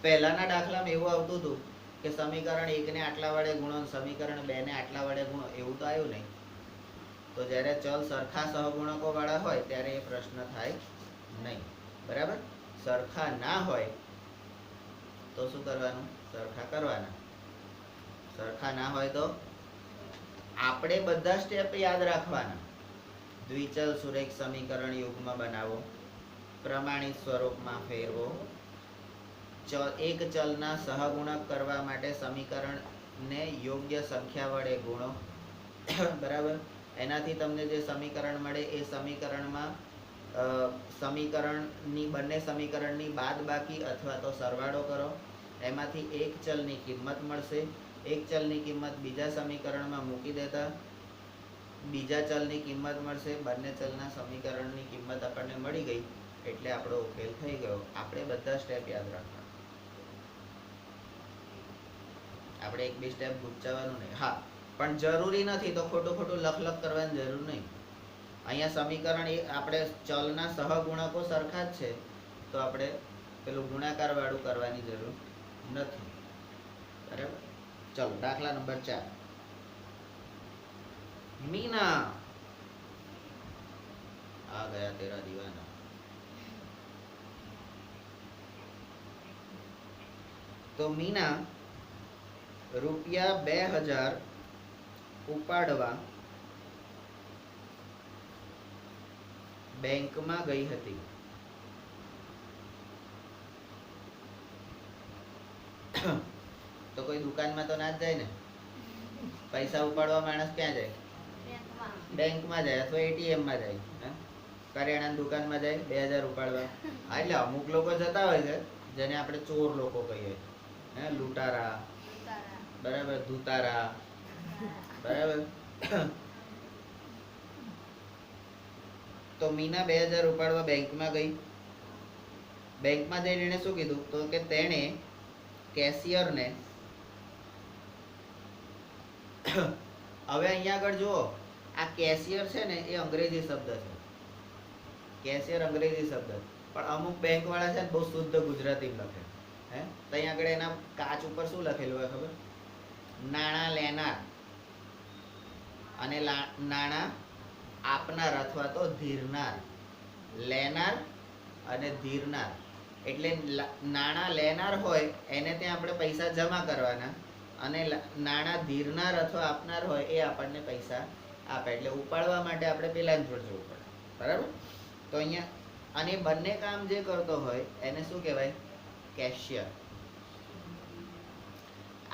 પહેલાના દાખલામાં એવું આવતું હતું કે સમીકરણ 1 ને આટલા વડે ગુણો, સમીકરણ 2 ને આટલા વડે ગુણો. એવું તો આવ્યું નહીં. તો જ્યારે ચલ સરખા સહગુણકો વાળા હોય ત્યારે એ પ્રશ્ન થાય નહીં, બરાબર. સરખા ના હોય તો શું કરવાનું? સરખા કરવાના. સરખા ના હોય તો આપણે બધા સ્ટેપ યાદ રાખવાના. દ્વિચલ સુરેખ સમીકરણ યુગ્મ બનાવો, પ્રમાણિત સ્વરૂપમાં ફેરવો, એક ચલના સહગુણક કરવા માટે સમીકરણને યોગ્ય સંખ્યા વડે ગુણો, બરાબર. એનાથી તમને જે સમીકરણ મળે એ સમીકરણમાં બંને સમીકરણની બાદબાકી અથવા તો સરવાળો કરો. એમાંથી એક ચલની કિંમત મળશે. એક ચલની કિંમત બીજા સમીકરણમાં મૂકી દેતા બીજા ચલની કિંમત મળશે. બંને ચલના સમીકરણની કિંમત આપણને મળી ગઈ એટલે આપણો ઉકેલ થઈ ગયો. આપણે બધા સ્ટેપ યાદ રાખવા. આપણે એક બે સ્ટેપ ગુચવાવાનું નહીં. હા, પણ જરૂરી નથી તો ખોટું ખોટું લખ કરવાની જરૂર નહીં. અહીંયા સમીકરણ એ આપણે ચલના સહગુણકો સરખા જ છે, તો આપણે પેલું ગુણાકાર વાળું કરવાની જરૂર નથી. બરાબર. ચલો દાખલા નંબર 4. મીના आ गया तेरा दीवाना. તો મીના ₹2000 ઉપાડવા બેંકમાં ગઈ હતી. તો કોઈ દુકાનમાં તો ના જ જાય ને. પૈસા ઉપાડવા માણસ ક્યાં જાય? બેંકમાં જાય અથવા એટીએમ માં જાય. કરિયાણાની દુકાનમાં જાય 2000 ઉપાડવા. એટલે અમુક લોકો જતા હોય છે જેને આપણે ચોર લોકો કહીએ, લૂંટારા, બરાબર, ધૂતારા, બરાબર. તો મીના 2000 ઉપાડવા બેંકમાં ગઈ. બેંકમાં જઈને એને શું કીધું? તો કે તેણે કેશિયરને, હવે અહીંયા આગળ જુઓ, આ કેશિયર છે ને એ અંગ્રેજી શબ્દ છે. કેશિયર અંગ્રેજી શબ્દ, પણ અમુક બેંક વાળા છે ને બહુ શુદ્ધ ગુજરાતીમાં લખે. ત્યાં આગળ એના કાચ ઉપર શું લખેલું હોય ખબર? નાણાં લેનાર અને નાણાં આપનાર અથવા તો ધીરનાર. લેનાર અને ધીરનાર. એટલે નાણાં લેનાર હોય એને ત્યાં આપણે પૈસા જમા કરવાના, અને નાણાં ધીરનાર અથવા આપનાર હોય એ આપણને પૈસા આપે. એટલે ઉપાડવા માટે આપણે પેલા જોડે જવું પડે. બરાબર. તો અહીંયા અને બંને કામ જે કરતો હોય એને શું કહેવાય? કેશિયર.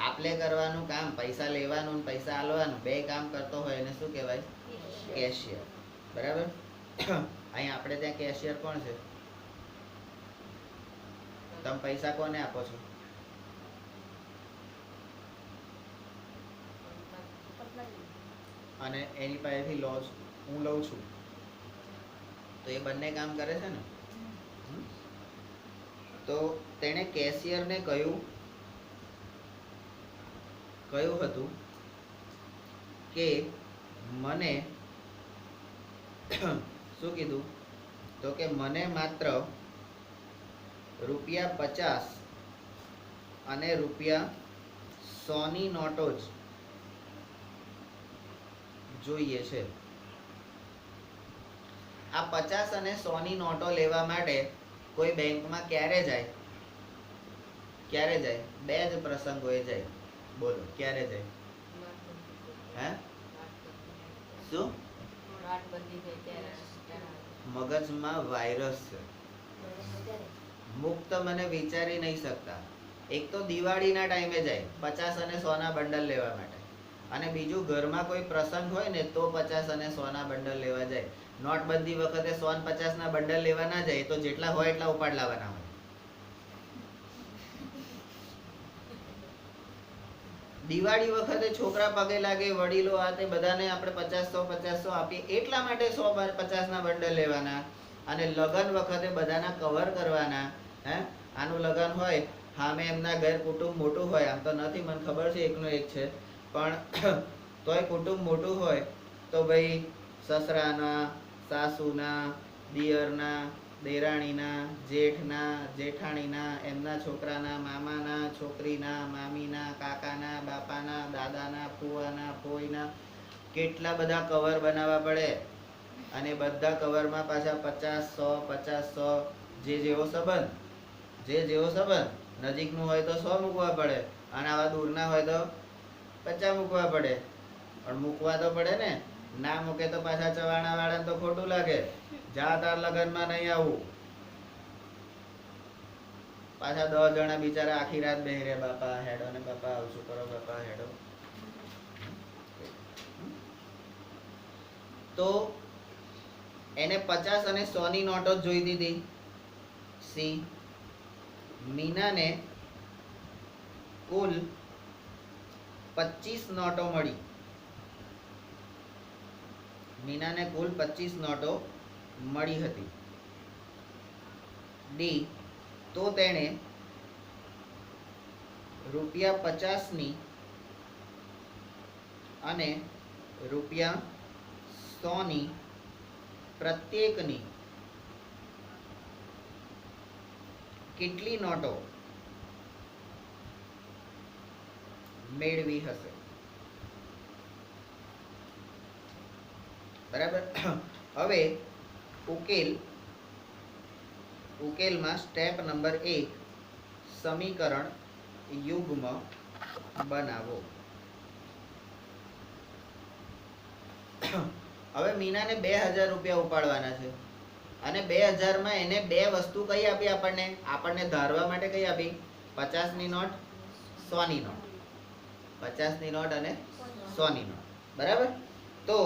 આપલે કરવાનું કામ, પૈસા લેવાનું, પૈસા આલવાનું, બે કામ કરતો હોય એને શું કહેવાય? કેશિયર. બરાબર. અહીંયા આપણે ત્યાં કેશિયર કોણ છે? તમે પૈસા કોને આપો છો? અને એની પાસેથી લો છું, હું લઉં છું, તો એ બંને કામ કરે છે ને. તો તેણે કેશિયરને કહ્યું હતું કે મને શું કીધું? તો કે મને માત્ર ₹50 અને ₹100ની નોટો જ જોઈએ છે. આ 50 અને 100ની નોટો લેવા માટે કોઈ બેંકમાં ક્યારે જાય? ક્યારે જાય? બે જ પ્રસંગોએ જાય. બોલો ક્યારે જાય? શું? મગજમાં વાયરસ છે. મુક્ત મને વિચારી નહીં શકતા. એક તો દિવાળીના ટાઈમે જાય 50 અને 100ના બંડલ લેવા માટે, અને બીજું ઘરમાં કોઈ પ્રસંગ હોય ને તો 50 અને 100ના બંડલ લેવા જાય. નોટબંધી વખતે 100 અને 50ના બંડલ લેવા ના જાય, તો જેટલા હોય એટલા ઉપાડ લાવવાના હોય. દિવાળી વખતે છોકરા પગે લાગે, વડીલો આ તે બધાને આપણે 50-100 આપીએ એટલા માટે 100-50ના બંડલ લેવાના. અને લગ્ન વખતે બધાના કવર કરવાના. આનું લગ્ન હોય, સામે એમના ઘર કુટુંબ મોટું હોય, આમ તો નથી, મને ખબર છે એકનો એક છે, પણ તોય કુટુંબ મોટું હોય તો ભાઈ સસરાના, સાસુના, દિયરના, દેરાણીના, જેઠના, જેઠાણીના, એમના છોકરાના, મામાના છોકરીના, મામીના, કાકાના, બાપાના, દાદાના, ફુવાના, ફોઈના, કેટલા બધા કવર બનાવવા પડે. અને બધા કવરમાં પાછા 50-100 જે જેવો સંબંધ. નજીકનું હોય તો 100 મૂકવા પડે, અને આવા દૂરના હોય તો 50 મૂકવા પડે. પણ મૂકવા તો પડે ને. ના મૂકે તો પાછા ચવાણા વાળાને તો ખોટું લાગે. જા તાર લગનમાં નહીં આવું. પાછા 10 જણા બિચારા આખી રાત બેહી રહ્યા, બાપા હેડો ને બાપા આવશું કરો, બાપા હેડો. તો એને 50 અને 100ની નોટો જોઈતી હતી. સી મીનાને કુલ 25 નોટો મળી. મીનાને કુલ 25 નોટો મળી હતી. ડી તો તેણે ₹50ની અને રૂપિયા 100 પ્રત્યેકની કેટલી નોટો મેળવી હશે? બરાબર. હવે ઉકેલમાં સ્ટેપ નંબર 1 સમીકરણ યુગ્મ બનાવો. હવે મીનાને 2000 રૂપિયા ઉપાડવાના છે અને 2000 માં એને બે વસ્તુ કઈ આપી? આપણને ધારવા માટે કઈ આપી? 50 ની નોટ, 100 ની નોટ. 50 ની નોટ અને 100 ની નોટ. બરાબર. તો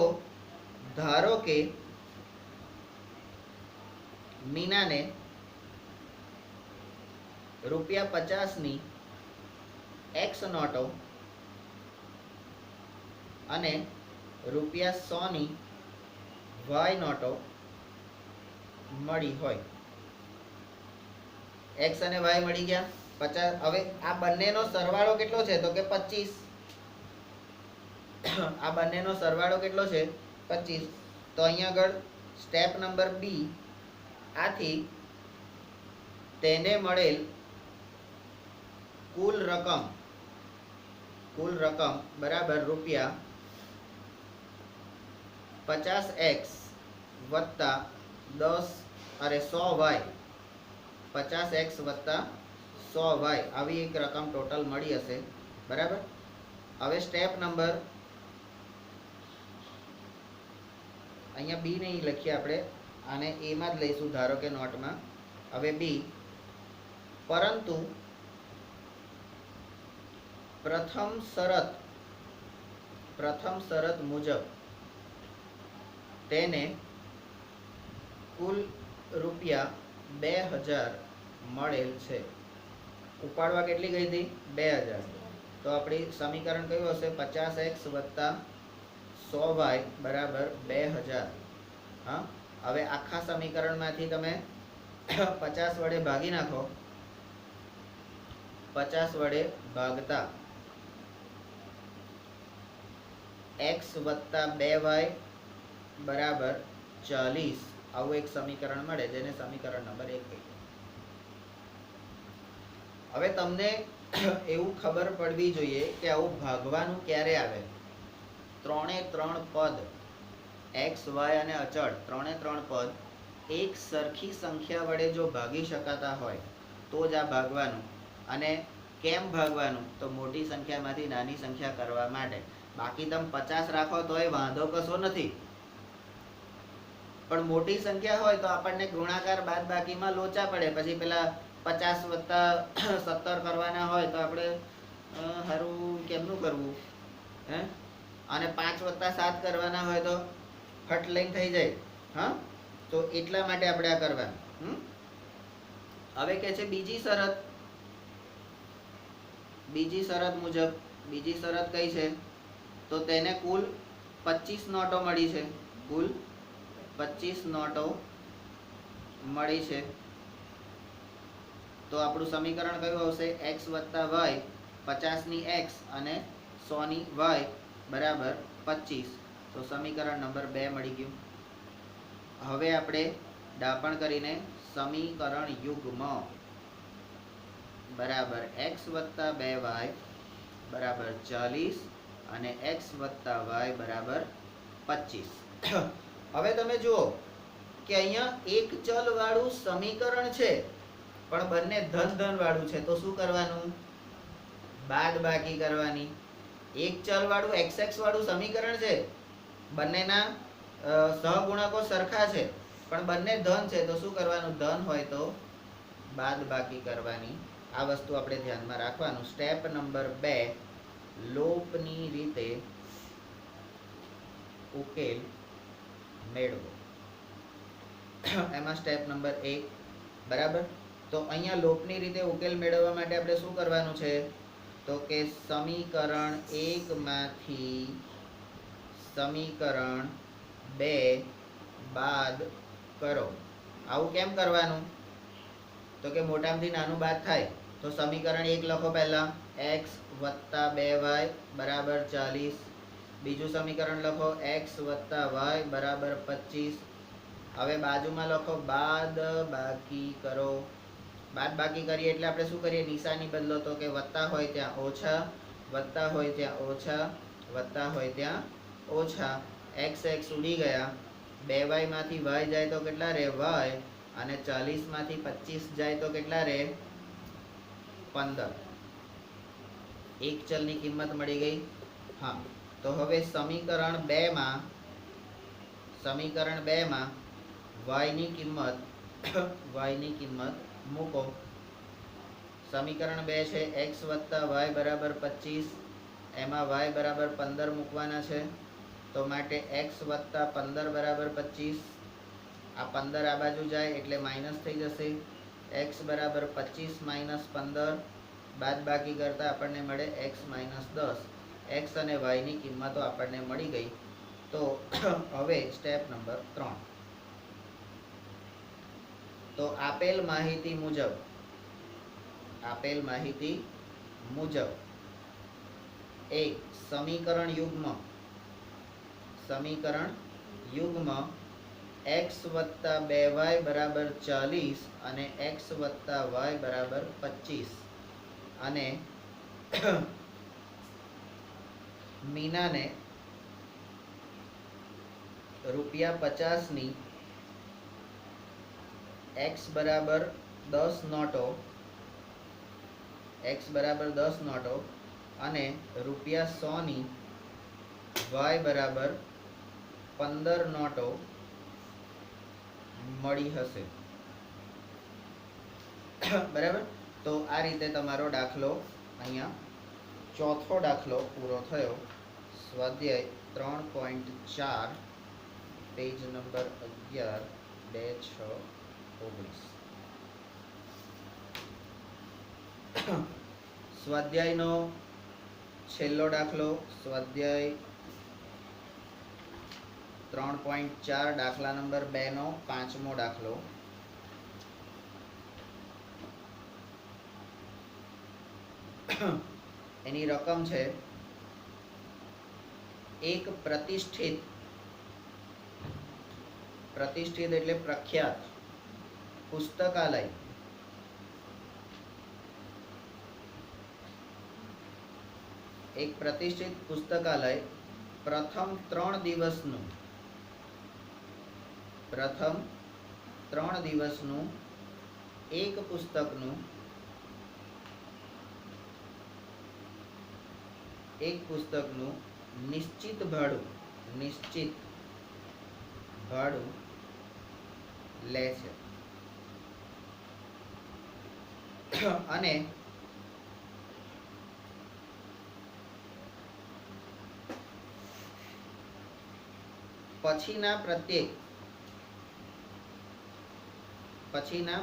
ધારો કે મીનાને રૂપિયા 50 ની એક્સ નોટો અને રૂપિયા 100 ની વાય નોટો મળી હોય. એક્સ અને વાય મળી ગયા 50. હવે આ બંનેનો સરવાળો કેટલો છે? તો કે 25. આ બંનેનો સરવાળો કેટલો છે? 25. તો અહીંયા આગળ સ્ટેપ નંબર બી, આથી તેને મળેલ કુલ રકમ બરાબર રૂપિયા 50x વત્તા 100y. 50x વત્તા 100y આવી એક રકમ ટોટલ મળી હશે. બરાબર. હવે સ્ટેપ નંબર, અહીંયા બી નહીં લખીએ આપણે, આને એ માં જ લઈશું ધારો કે નોટમાં. હવે બી, પરંતુ પ્રથમ શરત મુજબ તેને કુલ રૂપિયા 2000 મળેલ છે. ઉપાડવા કેટલી ગઈ હતી? 2000. તો આપણી સમીકરણ કયું હશે? 50x વત્તા 100y બરાબર 2000. હા. હવે આખા સમીકરણમાંથી તમે 50 વડે ભાગી નાખો. 50 વડે ભાગતા x વત્તા 2y બરાબર 40 આવું એક સમીકરણ મળે, જેને સમીકરણ નંબર 1 કહીએ. હવે તમને એવું ખબર પડવી જોઈએ કે આવું ભાગવાનું ક્યારે આવે. 3 પદ x, y અને અચળ 3 પદ એક સરખી સંખ્યા વડે જો ભાગી શકાતા હોય તો જ આ ભાગવાનું. અને કેમ ભાગવાનું? તો મોટી સંખ્યામાંથી નાની સંખ્યા કરવા માટે. બાકી તમે 50 રાખો તોય વાંધો કશો નથી, પણ મોટી સંખ્યા હોય તો આપણને ગુણાકાર બાદ બાકીમાં લોચા પડે. પછી પેલા 50 વત્તા 17 કરવાના હોય તો આપણે સારું કેમનું કરવું હે? અને 5 વત્તા 7 કરવાના હોય તો ફટ લઈને થઈ જાય. હા. તો એટલા માટે આપણે આ કરવાનું. હવે કે છે બીજી શરત મુજબ. બીજી શરત કઈ છે? તો તેને કુલ 25 નોટો મળી છે. કુલ 25 નોટો મળી છે. તો આપણું સમીકરણ કયું આવશે? x વત્તા y, 50 ની x અને 100 ની y બરાબર 25. તો સમીકરણ નંબર 2 મળી ગયું. હવે આપણે ડાપણ કરીને સમીકરણ યુગ્મ બરાબર x વત્તા 2y બરાબર 40 અને x વત્તા y બરાબર 25. હવે તમે જુઓ કે અહીંયા એક ચલ વાળું સમીકરણ છે, પણ બંને ધન વાળું છે. તો શું કરવાનું? બાદ બાકી કરવાની. એક ચલ વાળું xx વાળું સમીકરણ છે, બંનેના સહગુણકો સરખા છે, પણ બંને ધન છે. તો શું કરવાનું? ધન હોય તો બાદ બાકી કરવાની. આ વસ્તુ આપણે ધ્યાનમાં રાખવાનું. સ્ટેપ નંબર 2 લોપની રીતે ઉકેલ મેળવો. એમાં સ્ટેપ નંબર 1 બરાબર. તો અહીંયા લોપની રીતે ઉકેલ મેળવવા માટે આપણે શું કરવાનું છે? તો કે સમીકરણ 1 માંથી સમીકરણ 2 બાદ કરો. આવું કેમ કરવાનું? તો કે મોટામાંથી નાનું બાદ થાય. તો સમીકરણ 1 લખો પહેલા. x વત્તા 2y બરાબર 40 બીજું સમીકરણ લખો x વત્તા y બરાબર 25. હવે બાજુમાં લખો બાદ બાકી કરો. બાદ બાકી કરીએ એટલે આપણે શું કરીએ? નિશાની બદલો. તો કે વત્તા હોય ત્યાં ઓછા, વત્તા હોય ત્યાં ઓછા, વત્તા હોય ત્યાં ઓછા. x ઉડી ગયા. 2y માંથી y જાય તો કેટલા રહે? y. અને 40 માંથી 25 જાય તો કેટલા રહે? 15. એક ચલની કિંમત મળી ગઈ. હા, તો હવે સમીકરણ 2 માં y ની કિંમત મૂકો. સમીકરણ 2 છે x વત્તા y બરાબર 25. એમાં y બરાબર 15 મૂકવાના છે. તો માટે x વત્તા 15 બરાબર 25. આ 15 આ બાજુ જાય એટલે માઇનસ થઈ જશે. x બરાબર 25 માઇનસ 15. બાદ બાકી કરતા આપણને મળે x માઇનસ 10. x અને y ની કિંમતો આપણને મળી ગઈ. તો હવે સ્ટેપ નંબર 3. તો આપેલ માહિતી મુજબ એક સમીકરણ યુગ્મ x વત્તા 2y બરાબર 40 અને x વત્તા y બરાબર 25 અને મીનાને ₹50 ની x બરાબર 10 નોટો અને ₹100 ની y બરાબર 15 નોટો મળી હશે. બરાબર. તો આ રીતે તમારો દાખલો અહીંયા ચોથો દાખલો પૂરો થયો. સ્વાધ્યાય 3.4 પેજ નંબર 11 2 6 19. સ્વાધ્યાયનો છેલ્લો દાખલો, સ્વાધ્યાય 3.4 દાખલા નંબર 2 નો 5મો દાખલો. એની રકમ છે એક પ્રતિષ્ઠિત એટલે પ્રખ્યાત પુસ્તકાલય પ્રથમ 3 દિવસનું એક પુસ્તકનું નિશ્ચિત ભાડું લે છે. અને પછીના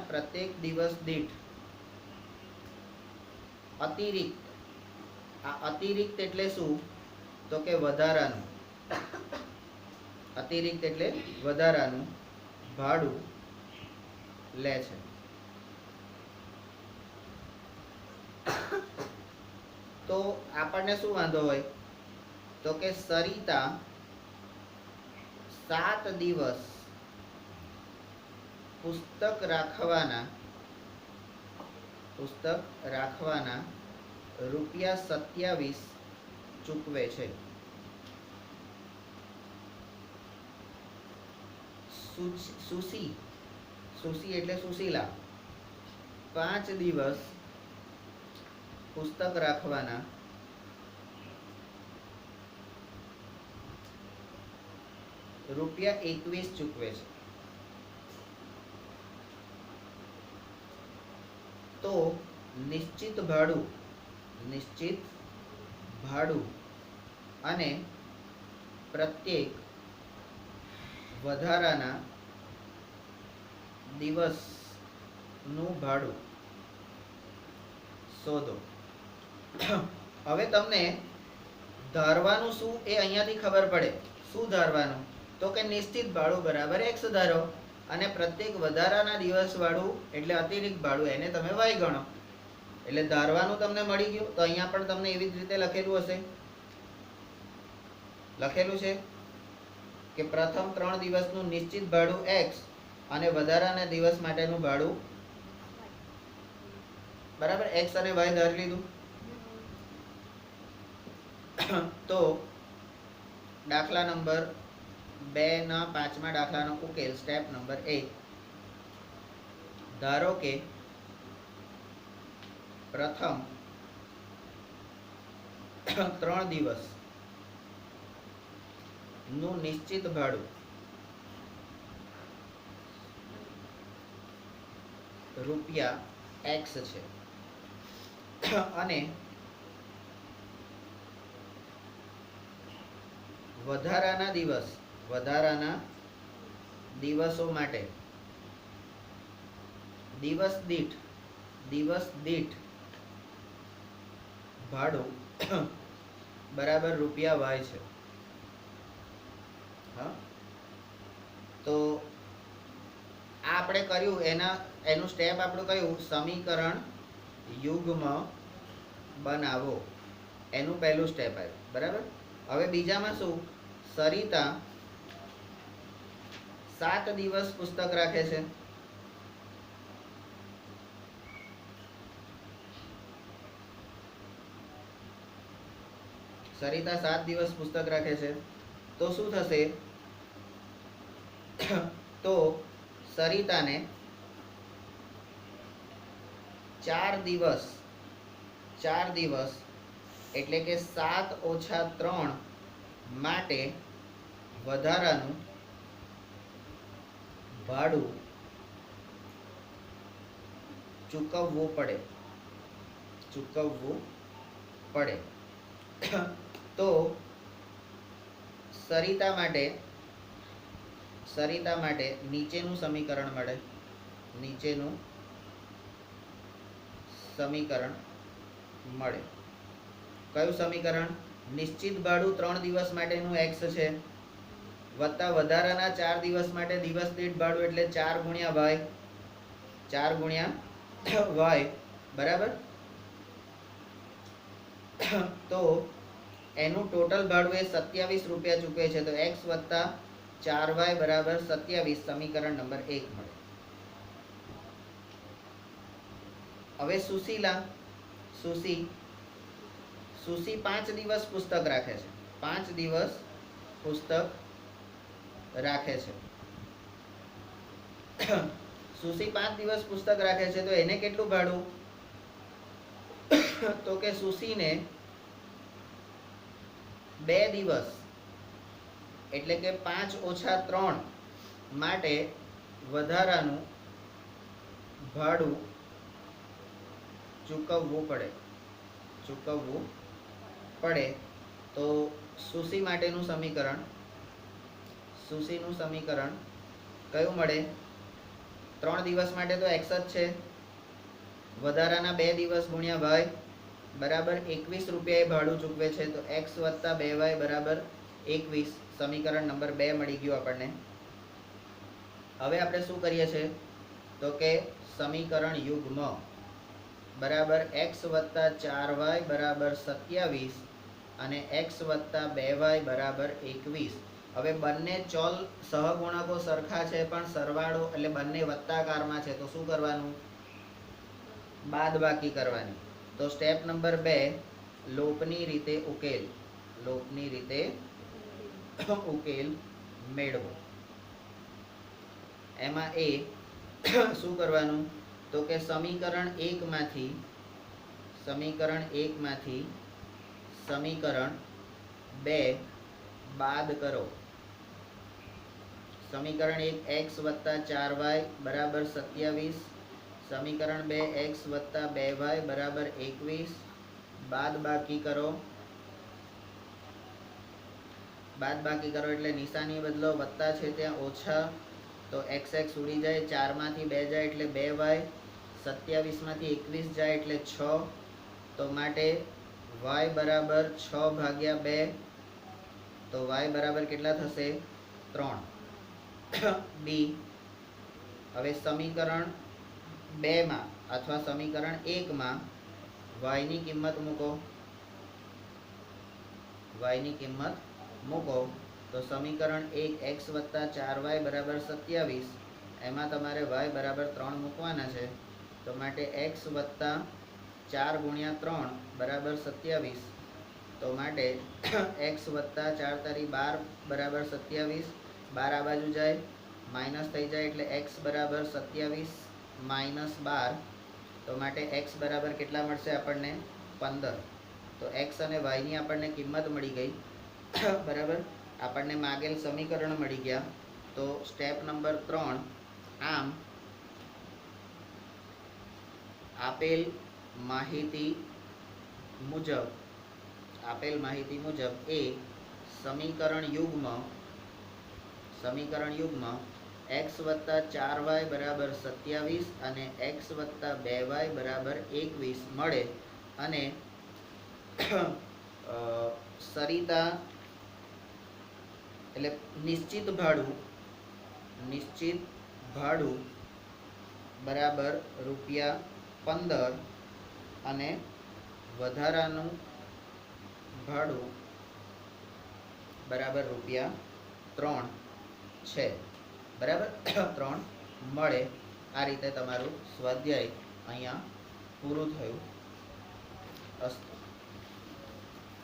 પ્રત્યેક દિવસ દીઠ અતિરિક્ત, આ અતિરિક્ત એટલે શું? તો કે વધારાનું ભાડું લે છે. તો આપણને શું વાંધો હોય? તો કે સરિતા 7 દિવસ પુસ્તક રાખવાના ₹27 ચૂકવે છે. સુશી એટલે સુશીલા 5 દિવસ પુસ્તક રાખવાના ₹21 ચૂકવે છે. તો નિશ્ચિત ભાડું અને પ્રત્યેક વધારાના દિવસનું ભાડું શોધો. હવે તમને ધારવાનું શું એ અહીંયાથી ખબર પડે. શું ધારવાનું? તો કે નિશ્ચિત ભાડું બરાબર x ધારો અને પ્રત્યેક વધારાના દિવસ વાળું એટલે અતિરિક્ત ભાડું એને તમે y ગણો. એટલે ધારવાનું તમને મળી ગયું. તો અહીંયા પણ તમને એવી જ રીતે લખેલું હશે. લખેલું છે કે પ્રથમ 3 દિવસનું નિશ્ચિત ભાડું x અને વધારાના દિવસ માટેનું ભાડું બરાબર x અને y ધારી લીધું. તો દાખલા નંબર 2 ના 5મા દાખલાનો ઉકેલ સ્ટેપ નંબર 1. ધારો કે પ્રથમ 3 દિવસ નું નિશ્ચિત ભાડું રૂપિયા x છે અને વધારાના દિવસો માટે દિવસ દીઠ ભાડું બરાબર રૂપિયા y છે. હા, તો આ આપણે કર્યું એનું સ્ટેપ આપણું કયું? સમીકરણ યુગ્મ બનાવો, એનું પહેલું સ્ટેપ આવ્યું. બરાબર. હવે બીજામાં શું? સરિતા 7 દિવસ પુસ્તક રાખે છે. સરિતા 7 દિવસ પુસ્તક રાખે છે. તો શું થશે? તો સરિતાને 4 દિવસ એટલે કે 7 ઓછા 3 માટે વધારાનું ભાડું ચૂકવવું પડે. તો સરિતા માટે નીચેનું સમીકરણ મળે. કયું સમીકરણ? નિશ્ચિત ભાડું 3 દિવસ માટેનું x છે વત્તા વધારાના 4 દિવસ માટે દિવસ દીઠ ભાડું એટલે 4 ગુણ્યા y બરાબર. તો એનું ટોટલ ભાડું એ 27 રૂપિયા ચૂકવે છે. તો x વત્તા 4y બરાબર 27 સમીકરણ નંબર 1 મળે. હવે સુશી 5 દિવસ પુસ્તક રાખે છે. 5 દિવસ પુસ્તક રાખે છે. સુશી 5 દિવસ પુસ્તક રાખે છે તો એને કેટલું ભાડું? તો કે સુશીને 2 દિવસ એટલે કે 5 ઓછા 3 માટે વધારાનું ભાડું ચૂકવવું પડે. તો સુશી માટેનું સમીકરણ કયું મળે? 3 દિવસ માટે તો x જ છે, વધારાના 2 દિવસ ગુણ્યા y બરાબર 21 રૂપિયા એ ભાડું ચૂકવે છે. તો x વત્તા 2y બરાબર 21 સમીકરણ નંબર 2 મળી ગયું આપણને. હવે આપણે શું કરીએ છીએ? તો કે સમીકરણ યુગ્મ બરાબર x વત્તા 4y બરાબર 27 અને x વત્તા 2y બરાબર 21. હવે બંને ચલ સહગુણકો સરખા છે પણ સરવાળો એટલે બંને વત્તાકારમાં છે. તો શું કરવાનું? બાદબાકી કરવાની. તો સ્ટેપ નંબર 2 લોપની રીતે ઉકેલ મેળવો. એમાં શું કરવાનું? તો કે સમીકરણ 1 માંથી સમીકરણ 2 બાદ કરો. સમીકરણ 1 x વત્તા 4y બરાબર 27, સમીકરણ 2 x વત્તા 2y બરાબર 21. બાદબાકી કરો એટલે નિશાની બદલો, વત્તા છે ત્યાં ઓછા, તો x ઉડી જાય, 4 માંથી 2 જાય એટલે 2y, 27 માંથી 21 જાય એટલે 6. તો માટે y બરાબર 6 ભાગ્યા 2. તો y બરાબર કેટલા થશે? 3. બી હવે સમીકરણ 2 માં અથવા સમીકરણ 1 માં y ની કિંમત મૂકો. y ની કિંમત મૂકો તો સમીકરણ 1 x વત્તા 4y બરાબર 27, એમાં તમારે y બરાબર 3 મૂકવાના છે. તો માટે x વત્તા 4 ગુણ્યા 3 બરાબર 27. તો માટે x વત્તા 4 તારી 12 બરાબર 27. 12 આ બાજુ જાય માઇનસ થઈ જાય એટલે x બરાબર 27 માઇનસ 12. તો માટે x બરાબર કેટલા મળશે આપણને? 15. તો x અને y ની આપણને કિંમત મળી ગઈ. બરાબર, આપણને માગેલ સમીકરણ મળી ગયા. તો સ્ટેપ નંબર 3, આમ આપેલ માહિતી મુજબ એ સમીકરણ યુગ્મ x વત્તા 4y બરાબર 27 અને x વત્તા 2y બરાબર 21 મળે અને સરિતા એટલે નિશ્ચિત ભાડું બરાબર ₹15 અને વધારાનું ભાડું બરાબર ₹3 છે. બરાબર, 3 મળે. આ રીતે તમારું સ્વાધ્યાય અહીંયા પૂરું થયું. અસ્તુ.